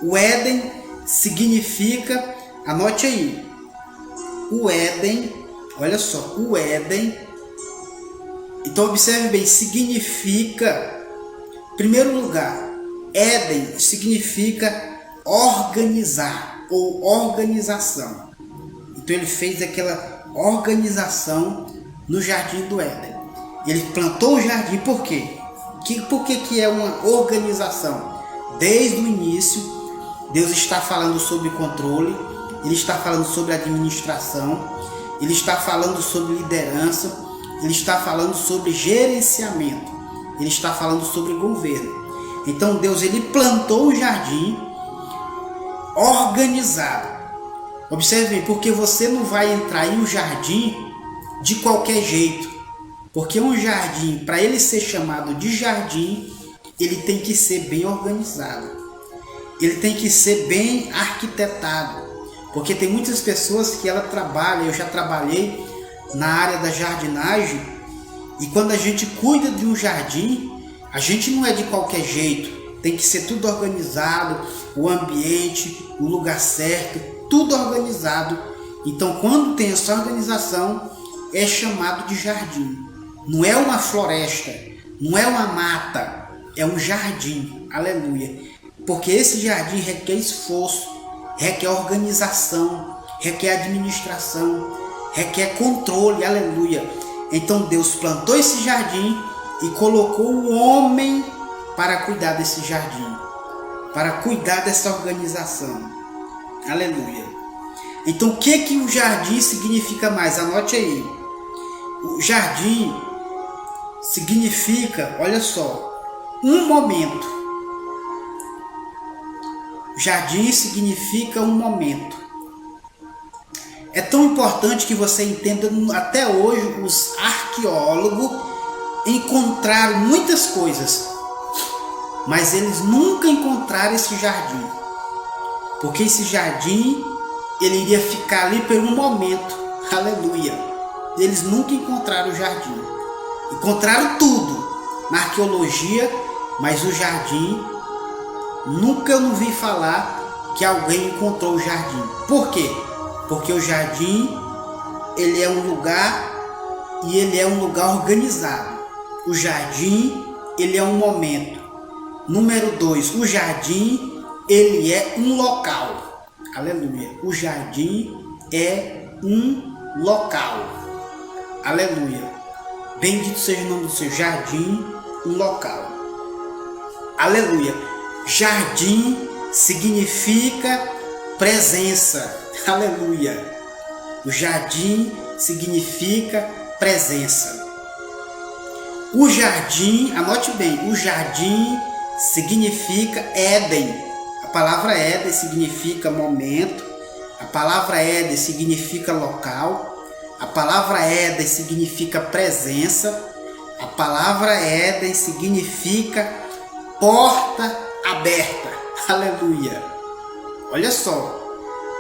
O Éden significa, anote aí. O Éden, olha só, o Éden. Então observe bem, significa, em primeiro lugar, Éden significa organizar ou organização. Então ele fez aquela organização no jardim do Éden. Ele plantou o jardim por quê? Por que é uma organização? Desde o início, Deus está falando sobre controle, Ele está falando sobre administração, Ele está falando sobre liderança, Ele está falando sobre gerenciamento, Ele está falando sobre governo. Então Deus ele plantou o jardim organizado. Observe, porque você não vai entrar em um jardim de qualquer jeito. Porque um jardim, para ele ser chamado de jardim, ele tem que ser bem organizado. Ele tem que ser bem arquitetado. Porque tem muitas pessoas que ela trabalha, eu já trabalhei na área da jardinagem, e quando a gente cuida de um jardim, a gente não é de qualquer jeito. Tem que ser tudo organizado, o ambiente, o lugar certo, tudo organizado. Então quando tem essa organização, é chamado de jardim. Não é uma floresta, não é uma mata, é um jardim, aleluia. Porque esse jardim requer esforço, requer organização, requer administração, requer controle, aleluia. Então Deus plantou esse jardim e colocou o homem para cuidar desse jardim, para cuidar dessa organização. Aleluia. Então o que o jardim significa mais? Anote aí. O jardim significa, olha só, um momento. Jardim significa um momento. É tão importante que você entenda, até hoje os arqueólogos encontraram muitas coisas, mas eles nunca encontraram esse jardim. Porque esse jardim, ele iria ficar ali por um momento. Aleluia. Eles nunca encontraram o jardim. Encontraram tudo na arqueologia, mas o jardim, nunca eu não vi falar que alguém encontrou o jardim. Por quê? Porque o jardim, ele é um lugar, e ele é um lugar organizado. O jardim, ele é um momento. Número 2, o jardim, ele é um local. Aleluia. O jardim é um local. Aleluia. Bendito seja o nome do Senhor. Jardim, um local. Aleluia. Jardim significa presença. Aleluia. O jardim significa presença. O jardim, anote bem, o jardim significa Éden. A palavra Éden significa momento. A palavra Éden significa local. A palavra Éden significa presença. A palavra Éden significa porta aberta. Aleluia. Olha só.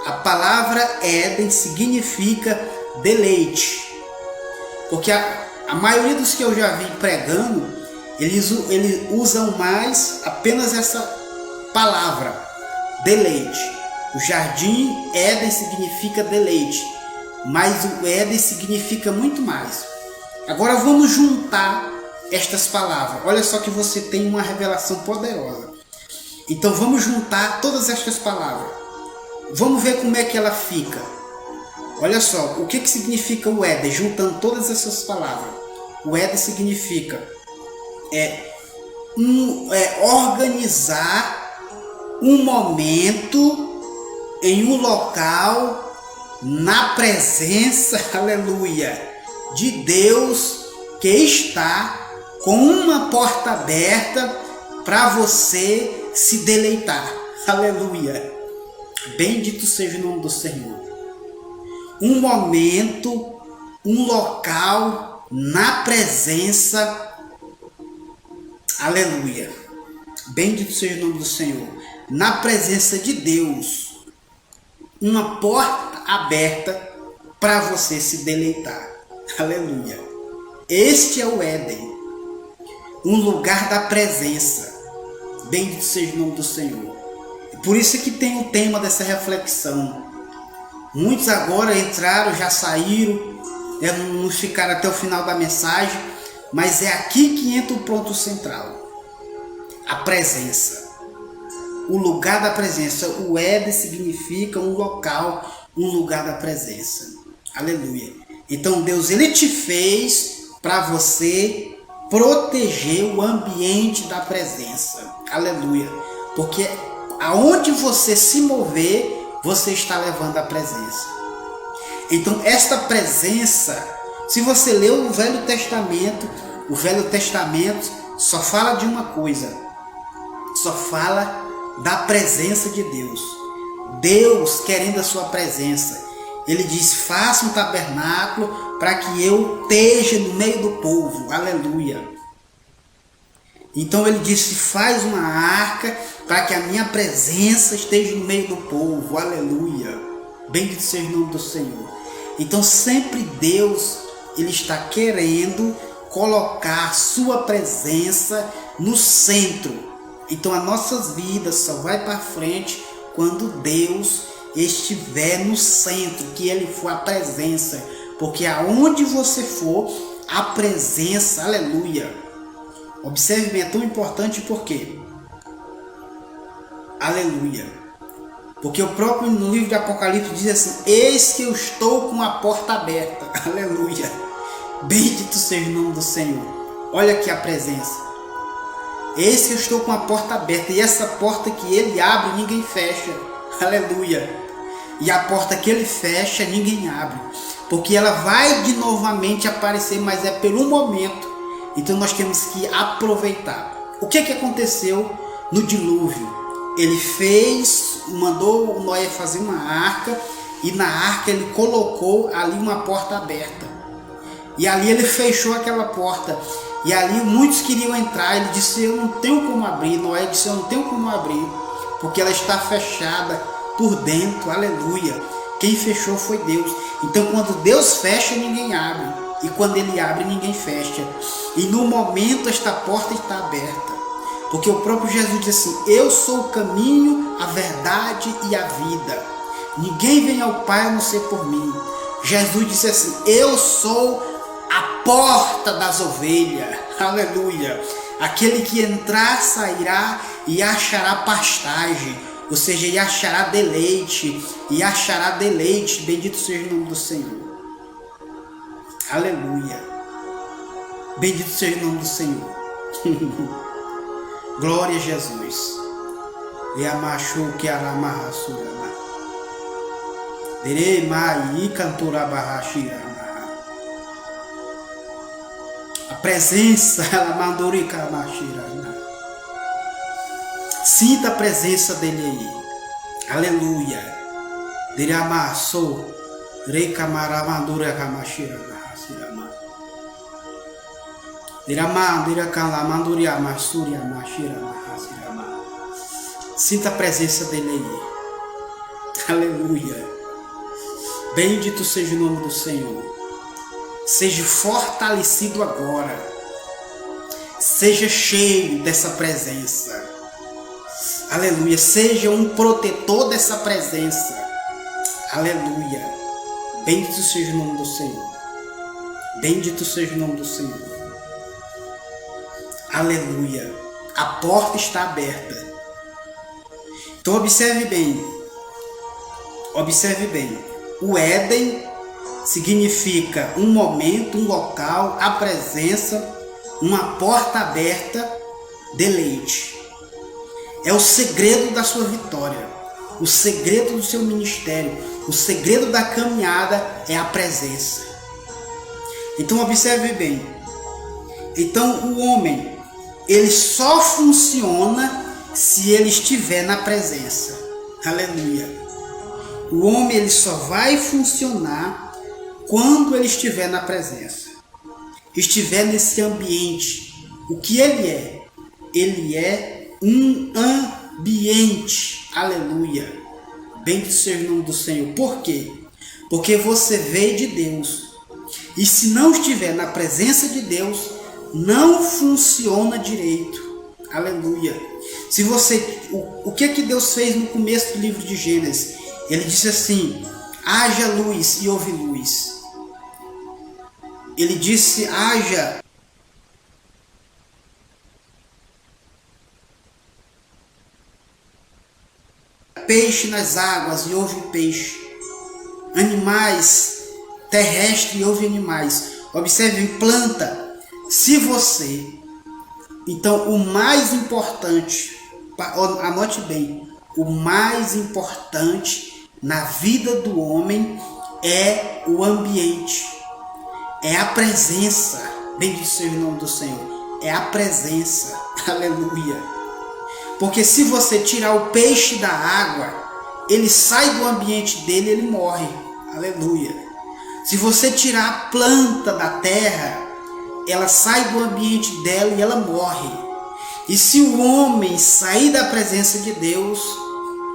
A palavra Éden significa deleite. Porque a maioria dos que eu já vi pregando, eles usam mais apenas essa palavra, deleite. O jardim Éden significa deleite, mas o Éden significa muito mais. Agora vamos juntar estas palavras. Olha só que você tem uma revelação poderosa. Então vamos juntar todas estas palavras. Vamos ver como é que ela fica. Olha só, o que significa o Éden, juntando todas essas palavras. O Éden significa organizar um momento em um local na presença, aleluia, de Deus, que está com uma porta aberta para você se deleitar. Aleluia. Bendito seja o nome do Senhor. Um momento, um local na presença. Aleluia. Bendito seja o nome do Senhor. Na presença de Deus. Uma porta aberta para você se deleitar. Aleluia. Este é o Éden. Um lugar da presença. Bendito seja o nome do Senhor. Por isso que tem o tema dessa reflexão. Muitos agora entraram, já saíram, não ficaram até o final da mensagem, mas é aqui que entra o ponto central. A presença. O lugar da presença. O Éden significa um local, um lugar da presença. Aleluia. Então Deus, ele te fez para você proteger o ambiente da presença. Aleluia. Porque aonde você se mover, você está levando a presença. Então esta presença, se você ler o Velho Testamento só fala de uma coisa, só fala da presença de Deus. Deus querendo a sua presença. Ele diz, faça um tabernáculo para que eu esteja no meio do povo. Aleluia. Então ele disse, faz uma arca para que a minha presença esteja no meio do povo. Aleluia. Bendito seja o nome do Senhor. Então sempre Deus, ele está querendo colocar sua presença no centro. Então as nossas vidas só vai para frente quando Deus estiver no centro, que ele for a presença. Porque aonde você for, a presença, aleluia. Observe bem, é tão importante porque, aleluia, porque o próprio no livro de Apocalipse diz assim, eis que eu estou com a porta aberta, aleluia, bendito seja o nome do Senhor. Olha aqui a presença, eis que eu estou com a porta aberta, e essa porta que ele abre, ninguém fecha, aleluia, E a porta que ele fecha, ninguém abre. Porque ela vai de novamente aparecer, mas é pelo momento. Então nós temos que aproveitar. O que aconteceu no dilúvio? Ele mandou Noé fazer uma arca, e na arca ele colocou ali uma porta aberta. E ali ele fechou aquela porta. E ali muitos queriam entrar. Ele disse: eu não tenho como abrir. Noé disse: eu não tenho como abrir, porque ela está fechada por dentro. Aleluia. Quem fechou foi Deus. Então quando Deus fecha, ninguém abre. E quando ele abre, ninguém fecha. E no momento esta porta está aberta. Porque o próprio Jesus disse assim: eu sou o caminho, a verdade e a vida. Ninguém vem ao Pai a não ser por mim. Jesus disse assim: eu sou a porta das ovelhas. Aleluia. Aquele que entrar, sairá e achará pastagem. Ou seja, e achará deleite. E achará deleite. Bendito seja o nome do Senhor. Aleluia. Bendito seja o nome do Senhor. Glória a Jesus. E amachu que aramarra surama. Dere mai cantora barrachira. A presença, ela mandorica machira. Sinta a presença dele aí. Aleluia. Dere amasso recamara mandura kamashira. Sinta a presença dele aí. Aleluia. Bendito seja o nome do Senhor. Seja fortalecido agora. Seja cheio dessa presença. Aleluia. Seja um protetor dessa presença. Aleluia. Bendito seja o nome do Senhor. Bendito seja o nome do Senhor. Aleluia. A porta está aberta. Então observe bem. Observe bem. O Éden significa um momento, um local, a presença, uma porta aberta, deleite. É o segredo da sua vitória. O segredo do seu ministério. O segredo da caminhada é a presença. Então observe bem. Então o homem, ele só funciona se ele estiver na presença. Aleluia. O homem, ele só vai funcionar quando ele estiver na presença. Estiver nesse ambiente. O que ele é? Ele é um ambiente. Aleluia. Bendito seja o nome do Senhor. Por quê? Porque você veio de Deus. E se não estiver na presença de Deus, não funciona direito. Aleluia. Se você, o que Deus fez no começo do livro de Gênesis? Ele disse assim: haja luz e houve luz. Ele disse: haja peixe nas águas e houve peixe. Animais terrestre e houve animais. Observe, planta. Se você, então o mais importante, anote bem, o mais importante na vida do homem é o ambiente, é a presença. Bendito seja o nome do Senhor. É a presença. Aleluia. Porque se você tirar o peixe da água, ele sai do ambiente dele, ele morre. Aleluia. Se você tirar a planta da terra, ela sai do ambiente dela e ela morre. E se o homem sair da presença de Deus,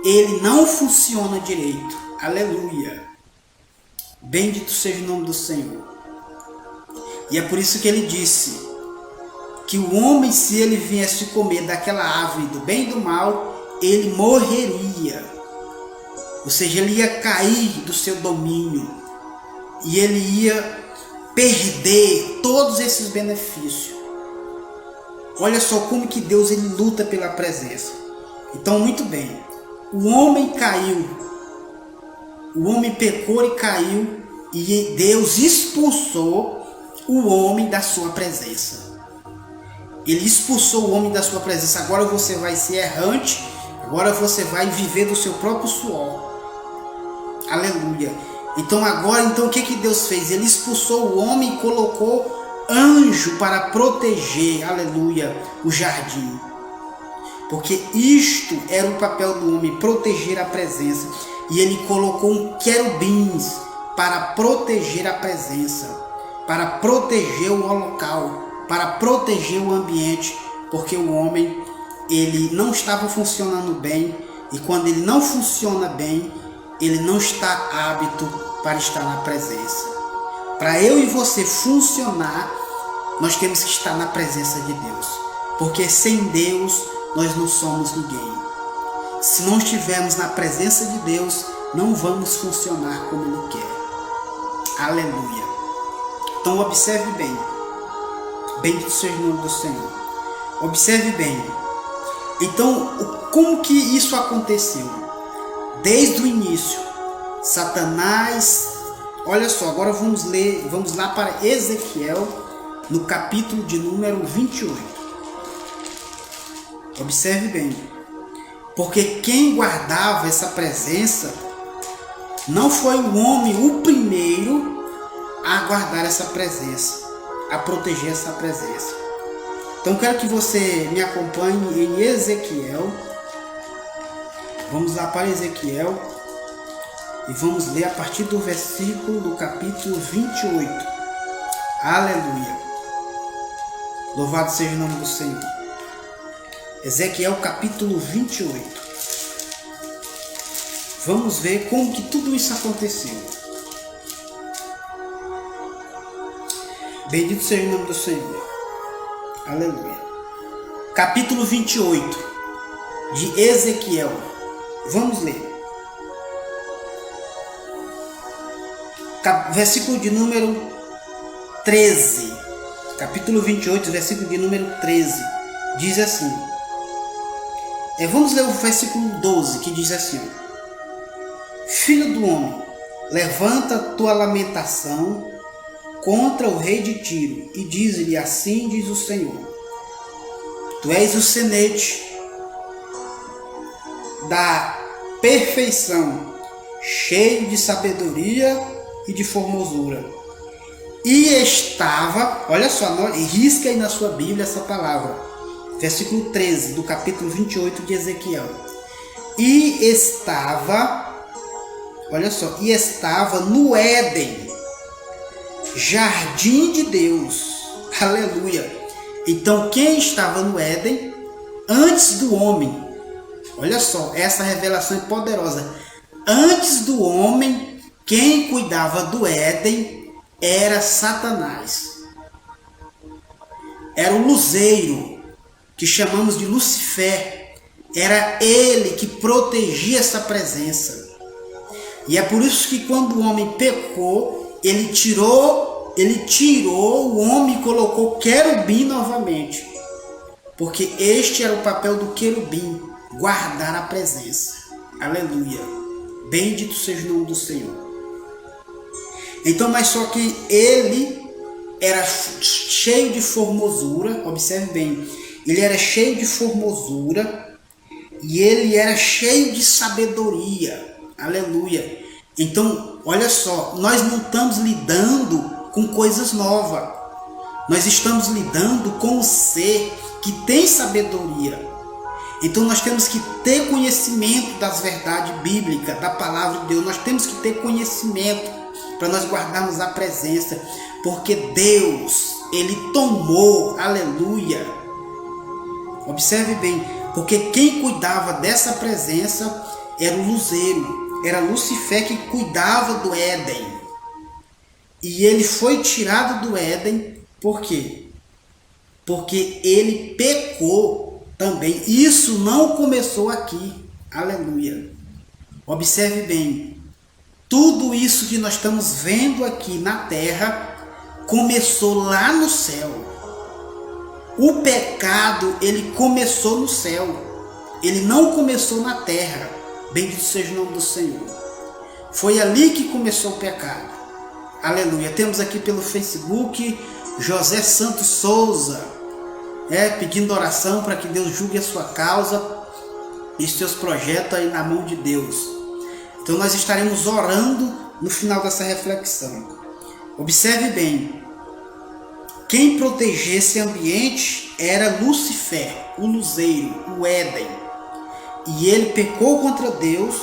ele não funciona direito. Aleluia. Bendito seja o nome do Senhor. E é por isso que ele disse que o homem, se ele viesse comer daquela árvore do bem e do mal, ele morreria. Ou seja, ele ia cair do seu domínio. E ele ia perder todos esses benefícios. Olha só como que Deus, ele luta pela presença. Então, muito bem. O homem caiu. O homem pecou e caiu. E Deus expulsou o homem da sua presença. Ele expulsou o homem da sua presença. Agora você vai ser errante. Agora você vai viver do seu próprio suor. Aleluia. Então agora, o que Deus fez? Ele expulsou o homem e colocou anjo para proteger, aleluia, o jardim. Porque isto era o papel do homem, proteger a presença. E ele colocou querubins para proteger a presença, para proteger o local, para proteger o ambiente, porque o homem, ele não estava funcionando bem, e quando ele não funciona bem, ele não está apto para estar na presença. Para eu e você funcionar, nós temos que estar na presença de Deus, porque sem Deus nós não somos ninguém. Se não estivermos na presença de Deus, não vamos funcionar como Ele quer. Aleluia. Então observe bem. Bendito seja o nome do Senhor. Observe bem. Então, como que isso aconteceu? Desde o início, Satanás... Olha só, agora vamos lá para Ezequiel, no capítulo de número 28. Observe bem. Porque quem guardava essa presença não foi o homem o primeiro a guardar essa presença, a proteger essa presença. Então quero que você me acompanhe em Ezequiel. Vamos lá para Ezequiel e vamos ler a partir do versículo do capítulo 28. Aleluia. Louvado seja o nome do Senhor. Ezequiel capítulo 28. Vamos ver como que tudo isso aconteceu. Bendito seja o nome do Senhor. Aleluia. Capítulo 28 de Ezequiel. Vamos ler. Versículo de número 13. Capítulo 28, versículo de número 13. Diz assim. Vamos ler o versículo 12, que diz assim: Filho do homem, levanta tua lamentação contra o rei de Tiro, e diz-lhe: assim diz o Senhor, tu és o senete da perfeição, cheio de sabedoria e de formosura. E estava, olha só, risca aí na sua Bíblia essa palavra, versículo 13 do capítulo 28 de Ezequiel. E estava, olha só, e estava no Éden, jardim de Deus. Aleluia. Então quem estava no Éden antes do homem? Olha só, essa revelação é poderosa. Antes do homem, quem cuidava do Éden era Satanás. Era o luzeiro, que chamamos de Lucifer. Era ele que protegia essa presença. E é por isso que quando o homem pecou, ele tirou o homem e colocou querubim novamente. Porque este era o papel do querubim, guardar a presença. Aleluia. Bendito seja o nome do Senhor. Então, mas só que ele era cheio de formosura, observe bem, ele era cheio de formosura e ele era cheio de sabedoria. Aleluia. Então, olha só, nós não estamos lidando com coisas novas. Nós estamos lidando com o ser que tem sabedoria. Então nós temos que ter conhecimento das verdades bíblicas, da palavra de Deus. Nós temos que ter conhecimento para nós guardarmos a presença. Porque Deus, Ele tomou, aleluia. Observe bem, porque quem cuidava dessa presença era o luzeiro, era Lucifer que cuidava do Éden. E ele foi tirado do Éden, por quê? Porque ele pecou também. Isso não começou aqui, aleluia. Observe bem, tudo isso que nós estamos vendo aqui na terra começou lá no céu. O pecado, ele começou no céu. Ele não começou na terra. Bendito seja o nome do Senhor. Foi ali que começou o pecado. Aleluia. Temos aqui pelo Facebook José Santos Souza, pedindo oração para que Deus julgue a sua causa e seus projetos aí na mão de Deus. Então nós estaremos orando no final dessa reflexão. Observe bem, quem protegia esse ambiente era Lúcifer, o luzeiro, o Éden. E ele pecou contra Deus.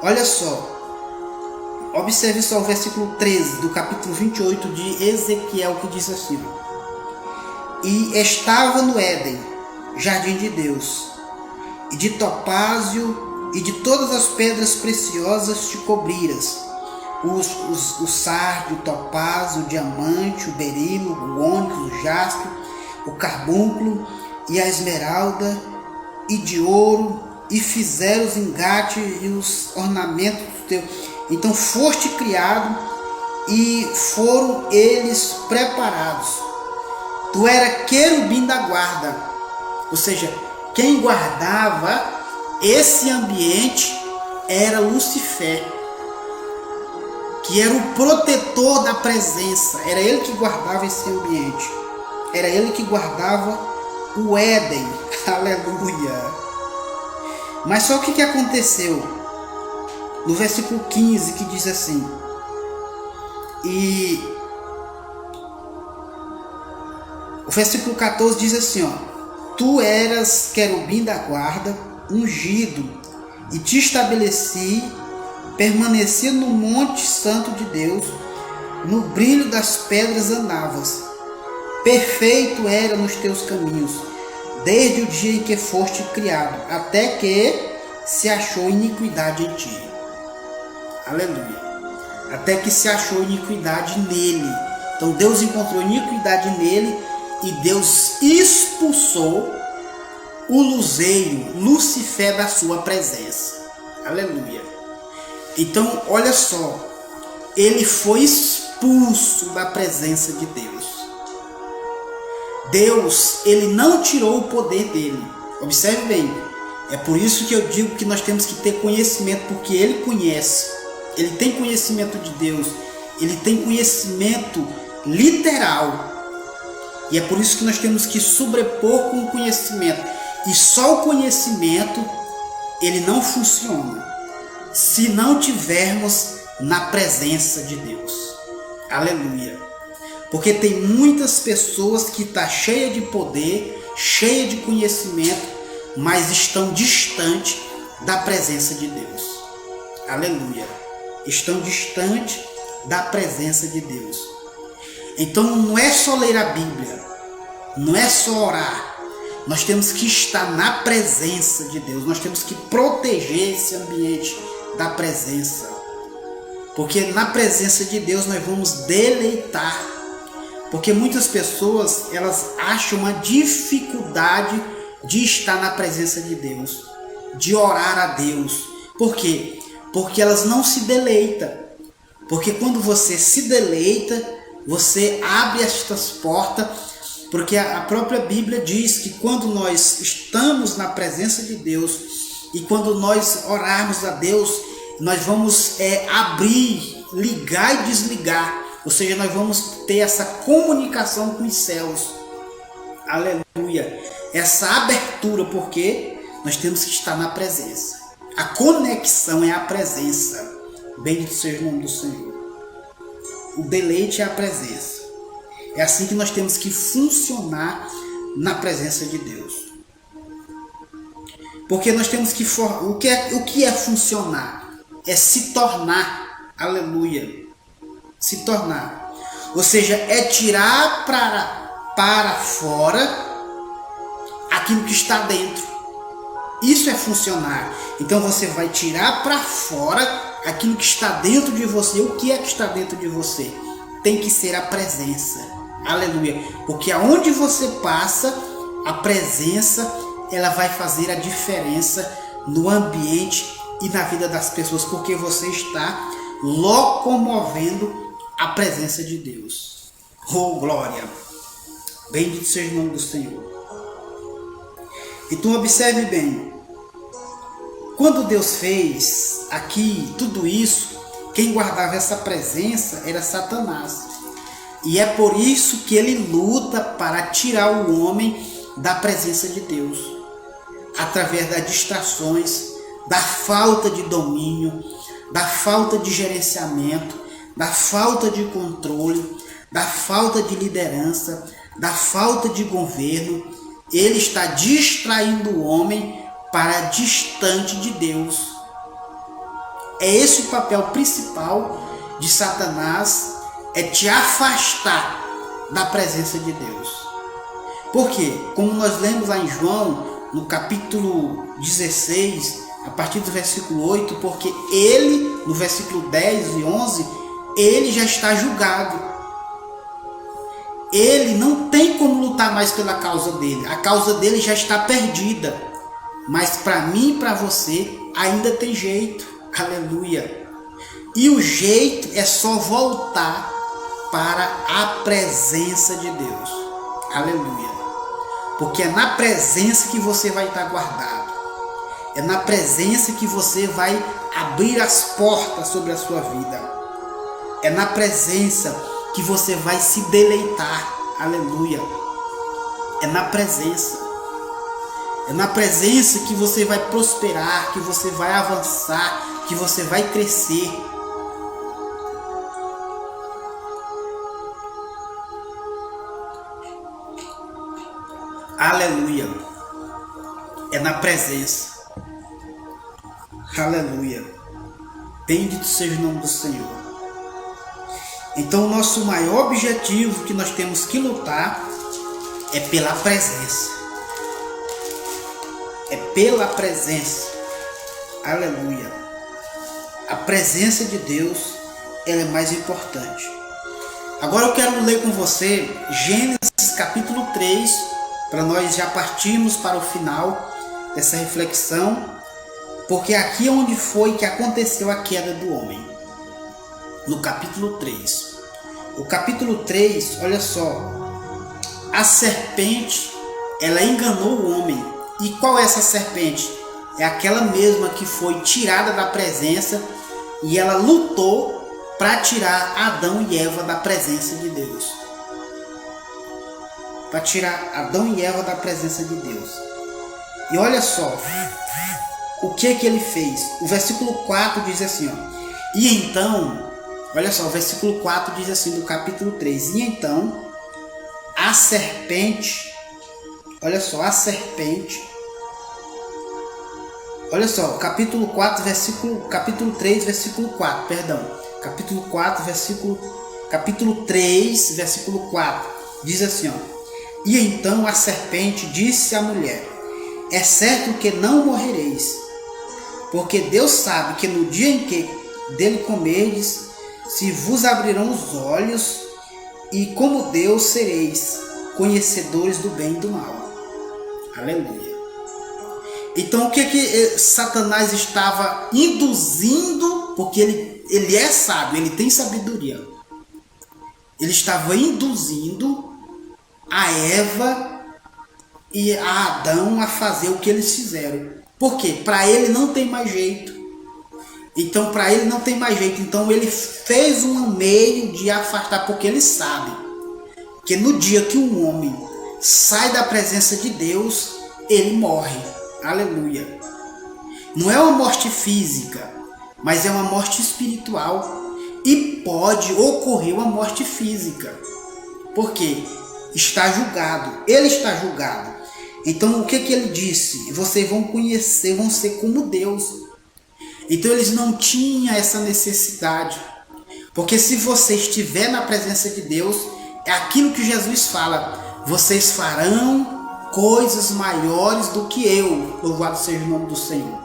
Olha só, observe só o versículo 13 do capítulo 28 de Ezequiel, que diz assim: e estava no Éden, jardim de Deus, e de topázio e de todas as pedras preciosas te cobriras, o sárdio, o topázio, o diamante, o berilo, o ônix, o jaspe, o carbúnculo e a esmeralda, e de ouro, e fizeram os engates e os ornamentos teus. Então foste criado e foram eles preparados. Tu era querubim da guarda, ou seja, quem guardava esse ambiente era Lúcifer, que era o protetor da presença. Era ele que guardava esse ambiente, era ele que guardava o Éden. Aleluia. Mas só o que aconteceu? No versículo 15, que diz assim: e o versículo 14 diz assim, ó: tu eras querubim da guarda, ungido, e te estabeleci, permanecia no monte santo de Deus, no brilho das pedras andavas, perfeito era nos teus caminhos, desde o dia em que foste criado, até que se achou iniquidade em ti. Aleluia. Até que se achou iniquidade nele. Então Deus encontrou iniquidade nele e Deus expulsou o luzeiro, Lúcifer, da sua presença. Aleluia. Então olha só, ele foi expulso da presença de Deus. Deus, ele não tirou o poder dele. Observe bem, é por isso que eu digo que nós temos que ter conhecimento, porque ele conhece, ele tem conhecimento de Deus, ele tem conhecimento literal, e é por isso que nós temos que sobrepor com o conhecimento. E só o conhecimento, ele não funciona se não tivermos na presença de Deus. Aleluia. Porque tem muitas pessoas que estão cheias de poder, cheias de conhecimento, mas estão distantes da presença de Deus. Aleluia. Estão distantes da presença de Deus. Então não é só ler a Bíblia, não é só orar. Nós temos que estar na presença de Deus. Nós temos que proteger esse ambiente da presença. Porque na presença de Deus nós vamos deleitar. Porque muitas pessoas, elas acham uma dificuldade de estar na presença de Deus, de orar a Deus. Por quê? Porque elas não se deleitam. Porque quando você se deleita, você abre estas portas. Porque a própria Bíblia diz que quando nós estamos na presença de Deus e quando nós orarmos a Deus, nós vamos abrir, ligar e desligar. Ou seja, nós vamos ter essa comunicação com os céus. Aleluia. Essa abertura, porque nós temos que estar na presença. A conexão é a presença. Bendito seja o nome do Senhor. O deleite é a presença. É assim que nós temos que funcionar na presença de Deus. Porque nós temos que... O que é funcionar? É se tornar. Aleluia. Se tornar. Ou seja, é tirar para fora aquilo que está dentro. Isso é funcionar. Então você vai tirar para fora aquilo que está dentro de você. O que é que está dentro de você? Tem que ser a presença. Aleluia. Porque aonde você passa, a presença, ela vai fazer a diferença no ambiente e na vida das pessoas. Porque você está locomovendo a presença de Deus. Oh, glória. Bendito seja o nome do Senhor. Então observe bem. Quando Deus fez aqui tudo isso, quem guardava essa presença era Satanás. E é por isso que ele luta para tirar o homem da presença de Deus. Através das distrações, da falta de domínio, da falta de gerenciamento, da falta de controle, da falta de liderança, da falta de governo. Ele está distraindo o homem para distante de Deus. É esse o papel principal de Satanás, é te afastar da presença de Deus. Por quê? Como nós lemos lá em João, no capítulo 16, a partir do versículo 8, porque ele, no versículo 10 e 11, ele já está julgado. Ele não tem como lutar mais pela causa dele. A causa dele já está perdida. Mas para mim e para você ainda tem jeito. Aleluia. E o jeito é só voltar para a presença de Deus. Aleluia. Porque é na presença que você vai estar guardado. É na presença que você vai abrir as portas sobre a sua vida. É na presença que você vai se deleitar. Aleluia. É na presença. É na presença que você vai prosperar, que você vai avançar, que você vai crescer. Aleluia. É na presença. Aleluia. Bendito seja o nome do Senhor. Então o nosso maior objetivo que nós temos que lutar é pela presença. É pela presença. Aleluia. A presença de Deus, ela é mais importante. Agora eu quero ler com você Gênesis capítulo 3, para nós já partirmos para o final dessa reflexão, porque aqui é onde foi que aconteceu a queda do homem. No capítulo 3. O capítulo 3, olha só. A serpente, ela enganou o homem. E qual é essa serpente? É aquela mesma que foi tirada da presença e ela lutou para tirar Adão e Eva da presença de Deus. Para tirar Adão e Eva da presença de Deus. E olha só o que ele fez. O versículo 4 diz assim, ó. E então, olha só, o versículo 4 diz assim do capítulo 3. E então, a serpente, olha só, a serpente, olha só, capítulo 4, capítulo 3, versículo 4, perdão. Capítulo 3, versículo 4, diz assim, ó. E então a serpente disse à mulher: é certo que não morrereis, porque Deus sabe que no dia em que dele comerdes, se vos abrirão os olhos, e como Deus sereis conhecedores do bem e do mal. Aleluia. Então o que Satanás estava induzindo, porque ele é sábio, ele tem sabedoria. Ele estava induzindo a Eva e a Adão a fazer o que eles fizeram. Por quê? Para ele não tem mais jeito. Então para ele não tem mais jeito. Então ele fez um meio de afastar, porque ele sabe que no dia que um homem sai da presença de Deus, ele morre. Aleluia. Não é uma morte física, mas é uma morte espiritual. E pode ocorrer uma morte física. Por quê? Está julgado. Ele está julgado. Então o que ele disse? Vocês vão conhecer, vão ser como Deus. Então eles não tinham essa necessidade. Porque se você estiver na presença de Deus, é aquilo que Jesus fala: vocês farão coisas maiores do que eu. Louvado seja o nome do Senhor.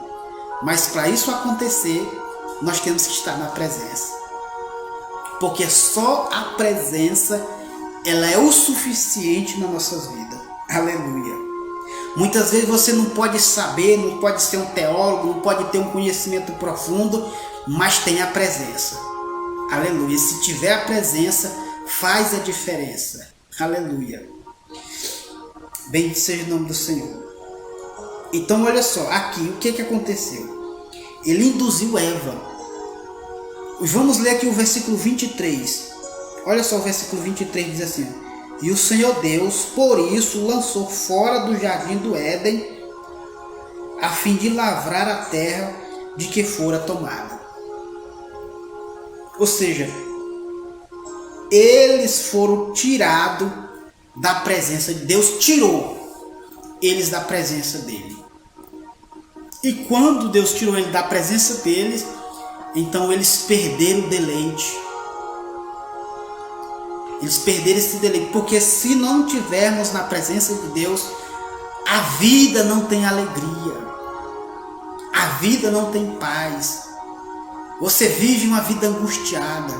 Mas para isso acontecer, nós temos que estar na presença. Porque só a presença, ela é o suficiente nas nossas vidas. Aleluia. Muitas vezes você não pode saber, não pode ser um teólogo, não pode ter um conhecimento profundo, mas tem a presença. Aleluia. Se tiver a presença, faz a diferença. Aleluia. Bendito seja o nome do Senhor. Então olha só, aqui o que aconteceu? Ele induziu Eva. Vamos ler aqui o versículo 23. Olha só, o versículo 23 diz assim: e o Senhor Deus, por isso, lançou fora do jardim do Éden, a fim de lavrar a terra de que fora tomada. Ou seja, eles foram tirados da presença de Deus, tirou eles da presença dele. E quando Deus tirou eles da presença deles, então eles perderam o deleite. Eles perderam esse deleite, porque se não tivermos na presença de Deus, a vida não tem alegria, a vida não tem paz. Você vive uma vida angustiada,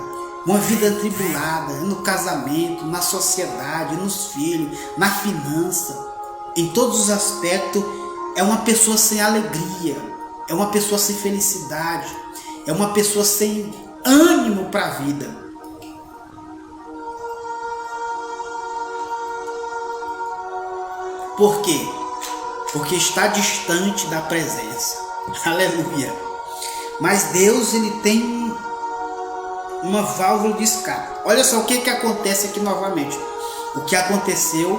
uma vida atribulada, no casamento, na sociedade, nos filhos, na finança, em todos os aspectos. É uma pessoa sem alegria, é uma pessoa sem felicidade, é uma pessoa sem ânimo para a vida. Por quê? Porque está distante da presença. Aleluia. Mas Deus, ele tem uma válvula de escape. Olha só o que acontece aqui novamente. O que aconteceu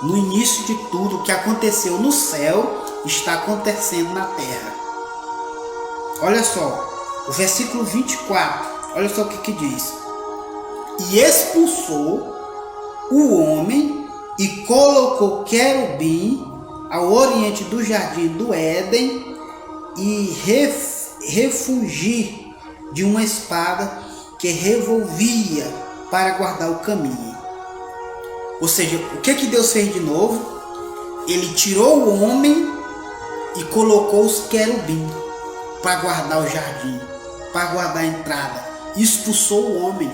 no início de tudo, o que aconteceu no céu, está acontecendo na terra. Olha só, o versículo 24, olha só o que diz. E expulsou o homem e colocou querubim ao oriente do jardim do Éden e refugir de uma espada que revolvia para guardar o caminho. Ou seja, o que Deus fez de novo? Ele tirou o homem e colocou os querubins para guardar o jardim, para guardar a entrada. Expulsou o homem.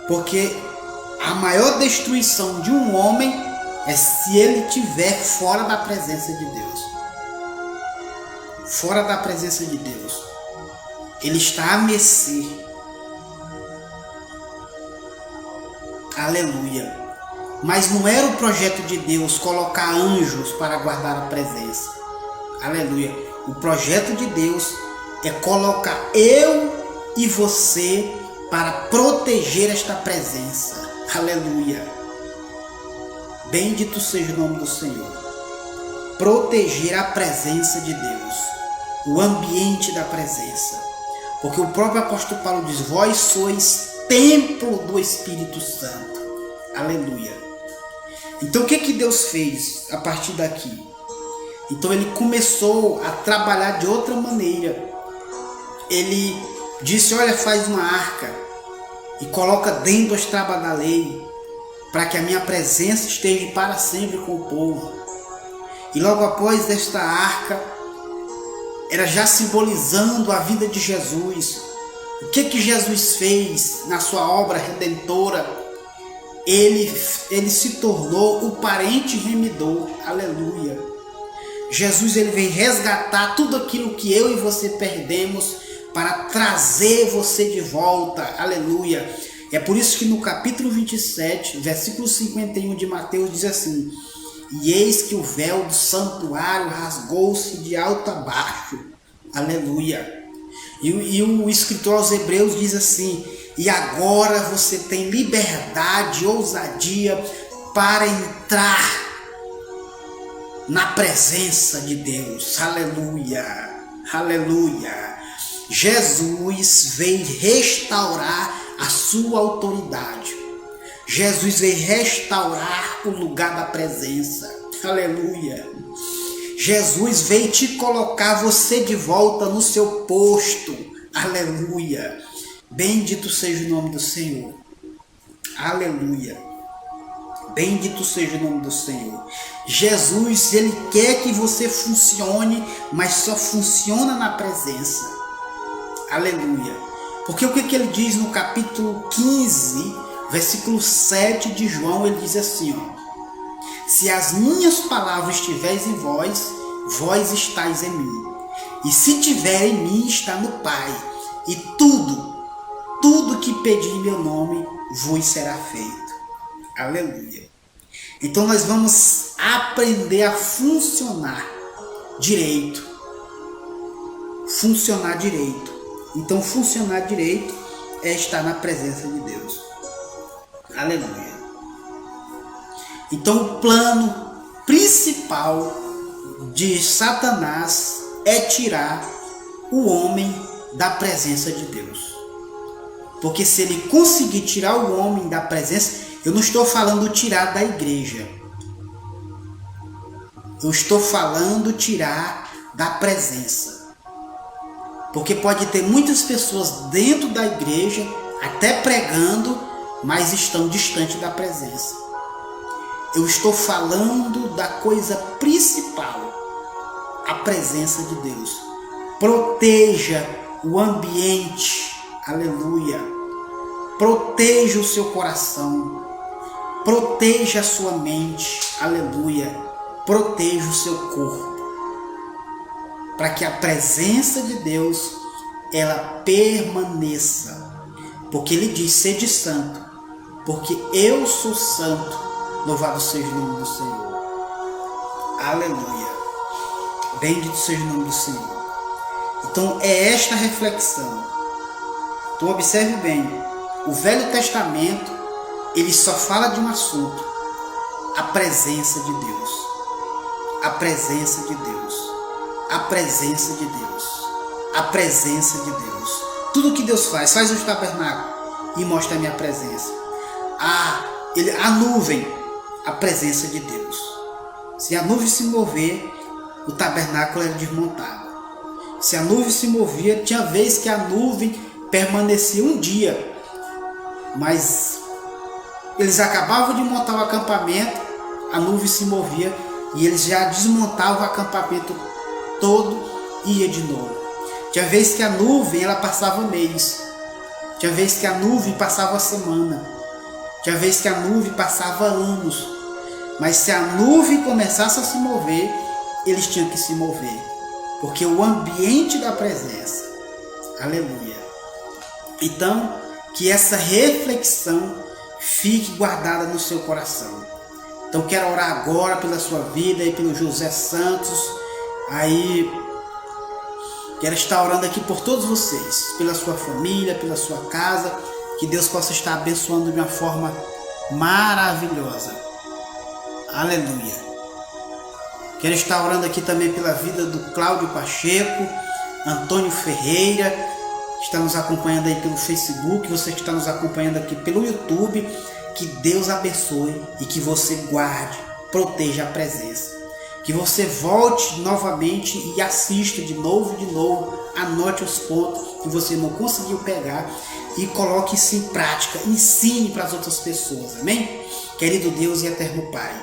Porque a maior destruição de um homem é se ele estiver fora da presença de Deus. Fora da presença de Deus. Ele está à mercê. Aleluia. Mas não era o projeto de Deus colocar anjos para guardar a presença. Aleluia. O projeto de Deus é colocar eu e você para proteger esta presença. Aleluia. Bendito seja o nome do Senhor. Proteger a presença de Deus. O ambiente da presença. Porque o próprio apóstolo Paulo diz: vós sois templo do Espírito Santo. Aleluia. Então o que Deus fez a partir daqui? Então ele começou a trabalhar de outra maneira. Ele disse: olha, faz uma arca e coloca dentro as tábuas da lei, para que a minha presença esteja para sempre com o povo. E logo após esta arca, era já simbolizando a vida de Jesus. O que Jesus fez na sua obra redentora? Ele se tornou o parente remidor. Aleluia. Jesus, ele vem resgatar tudo aquilo que eu e você perdemos para trazer você de volta. Aleluia. É por isso que no capítulo 27, versículo 51 de Mateus diz assim: e eis que o véu do santuário rasgou-se de alto a baixo. Aleluia. E o escritor aos Hebreus diz assim: e agora você tem liberdade, ousadia para entrar na presença de Deus. Aleluia. Aleluia. Jesus veio restaurar a sua autoridade. Jesus veio restaurar o lugar da presença. Aleluia. Jesus veio te colocar você de volta no seu posto. Aleluia. Bendito seja o nome do Senhor. Aleluia. Bendito seja o nome do Senhor. Jesus, ele quer que você funcione, mas só funciona na presença. Aleluia. Porque o que ele diz no capítulo 15, versículo 7 de João, ele diz assim, ó: se as minhas palavras estiverem em vós, vós estáis em mim. E se tiver em mim, está no Pai. E tudo que pedir em meu nome, vos será feito. Aleluia. Então nós vamos aprender a funcionar direito. Funcionar direito. Então funcionar direito é estar na presença de Deus. Aleluia. Então o plano principal de Satanás é tirar o homem da presença de Deus. Porque se ele conseguir tirar o homem da presença, eu não estou falando tirar da igreja. Eu estou falando tirar da presença. Porque pode ter muitas pessoas dentro da igreja, até pregando, mas estão distantes da presença. Eu estou falando da coisa principal, a presença de Deus. Proteja o ambiente, aleluia. Proteja o seu coração, proteja a sua mente, aleluia. Proteja o seu corpo, para que a presença de Deus, ela permaneça. Porque ele diz, sede santo, porque eu sou santo, louvado seja o nome do Senhor. Aleluia. Bendito seja o nome do Senhor. Então é esta reflexão. Então observe bem, o Velho Testamento, ele só fala de um assunto, a presença de Deus. A presença de Deus. A presença de Deus. A presença de Deus. Tudo que Deus faz os tabernáculos e mostra a minha presença. A nuvem, a presença de Deus. Se a nuvem se mover, o tabernáculo era desmontado. Se a nuvem se movia, tinha vez que a nuvem permanecia um dia, mas eles acabavam de montar o acampamento, a nuvem se movia e eles já desmontavam o acampamento todo e ia de novo. Tinha vez que a nuvem ela passava mês, tinha vez que a nuvem passava semana, tinha vez que a nuvem passava anos, mas se a nuvem começasse a se mover, eles tinham que se mover, porque o ambiente da presença, aleluia. Então, que essa reflexão fique guardada no seu coração. Então, quero orar agora pela sua vida e pelo José Santos. Aí, quero estar orando aqui por todos vocês, pela sua família, pela sua casa, que Deus possa estar abençoando de uma forma maravilhosa. Aleluia. Quero estar orando aqui também pela vida do Cláudio Pacheco, Antônio Ferreira, que está nos acompanhando aí pelo Facebook, você que está nos acompanhando aqui pelo YouTube. Que Deus abençoe e que você guarde, proteja a presença. Que você volte novamente e assista de novo, anote os pontos que você não conseguiu pegar e coloque isso em prática, ensine para as outras pessoas, amém? Querido Deus e eterno Pai,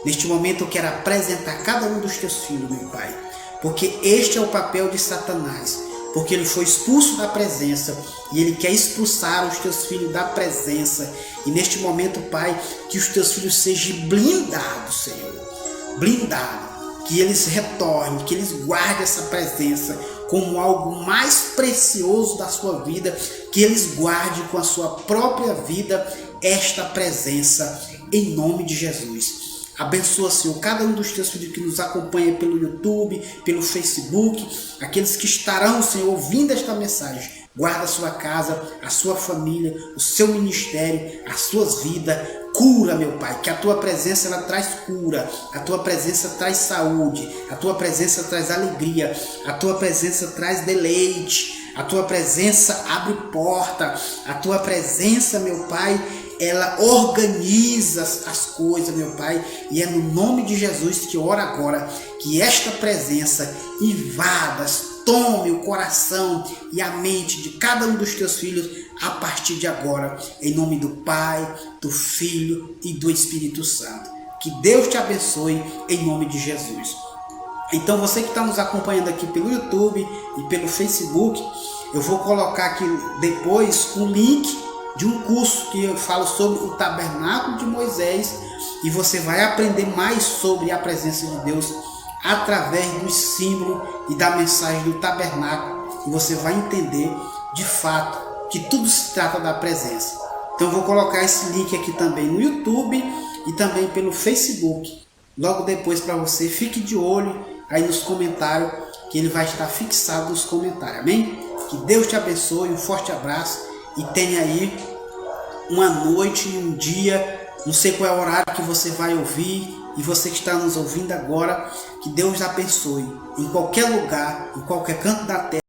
neste momento eu quero apresentar cada um dos teus filhos, meu Pai, porque este é o papel de Satanás, porque ele foi expulso da presença e ele quer expulsar os teus filhos da presença. E neste momento, Pai, que os teus filhos sejam blindados, Senhor, blindados, que eles retornem, que eles guardem essa presença como algo mais precioso da sua vida, que eles guardem com a sua própria vida esta presença, em nome de Jesus. Abençoa, Senhor, cada um dos teus filhos que nos acompanha pelo YouTube, pelo Facebook, aqueles que estarão, Senhor, ouvindo esta mensagem. Guarda a sua casa, a sua família, o seu ministério, as suas vidas. Cura, meu Pai, que a tua presença ela traz cura, a tua presença traz saúde, a tua presença traz alegria, a tua presença traz deleite, a tua presença abre porta, a tua presença, meu Pai, ela organiza as coisas, meu Pai, e é no nome de Jesus que eu oro agora, que esta presença invada, tome o coração e a mente de cada um dos teus filhos a partir de agora, em nome do Pai, do Filho e do Espírito Santo. Que Deus te abençoe em nome de Jesus. Então você que está nos acompanhando aqui pelo YouTube e pelo Facebook, eu vou colocar aqui depois um link de um curso que eu falo sobre o tabernáculo de Moisés e você vai aprender mais sobre a presença de Deus através do símbolo e da mensagem do tabernáculo, e você vai entender de fato que tudo se trata da presença. Então eu vou colocar esse link aqui também no YouTube e também pelo Facebook logo depois para você. Fique de olho aí nos comentários, que ele vai estar fixado nos comentários, amém? Que Deus te abençoe, um forte abraço e tenha aí uma noite e um dia, não sei qual é o horário que você vai ouvir, e você que está nos ouvindo agora, que Deus abençoe em qualquer lugar, em qualquer canto da terra.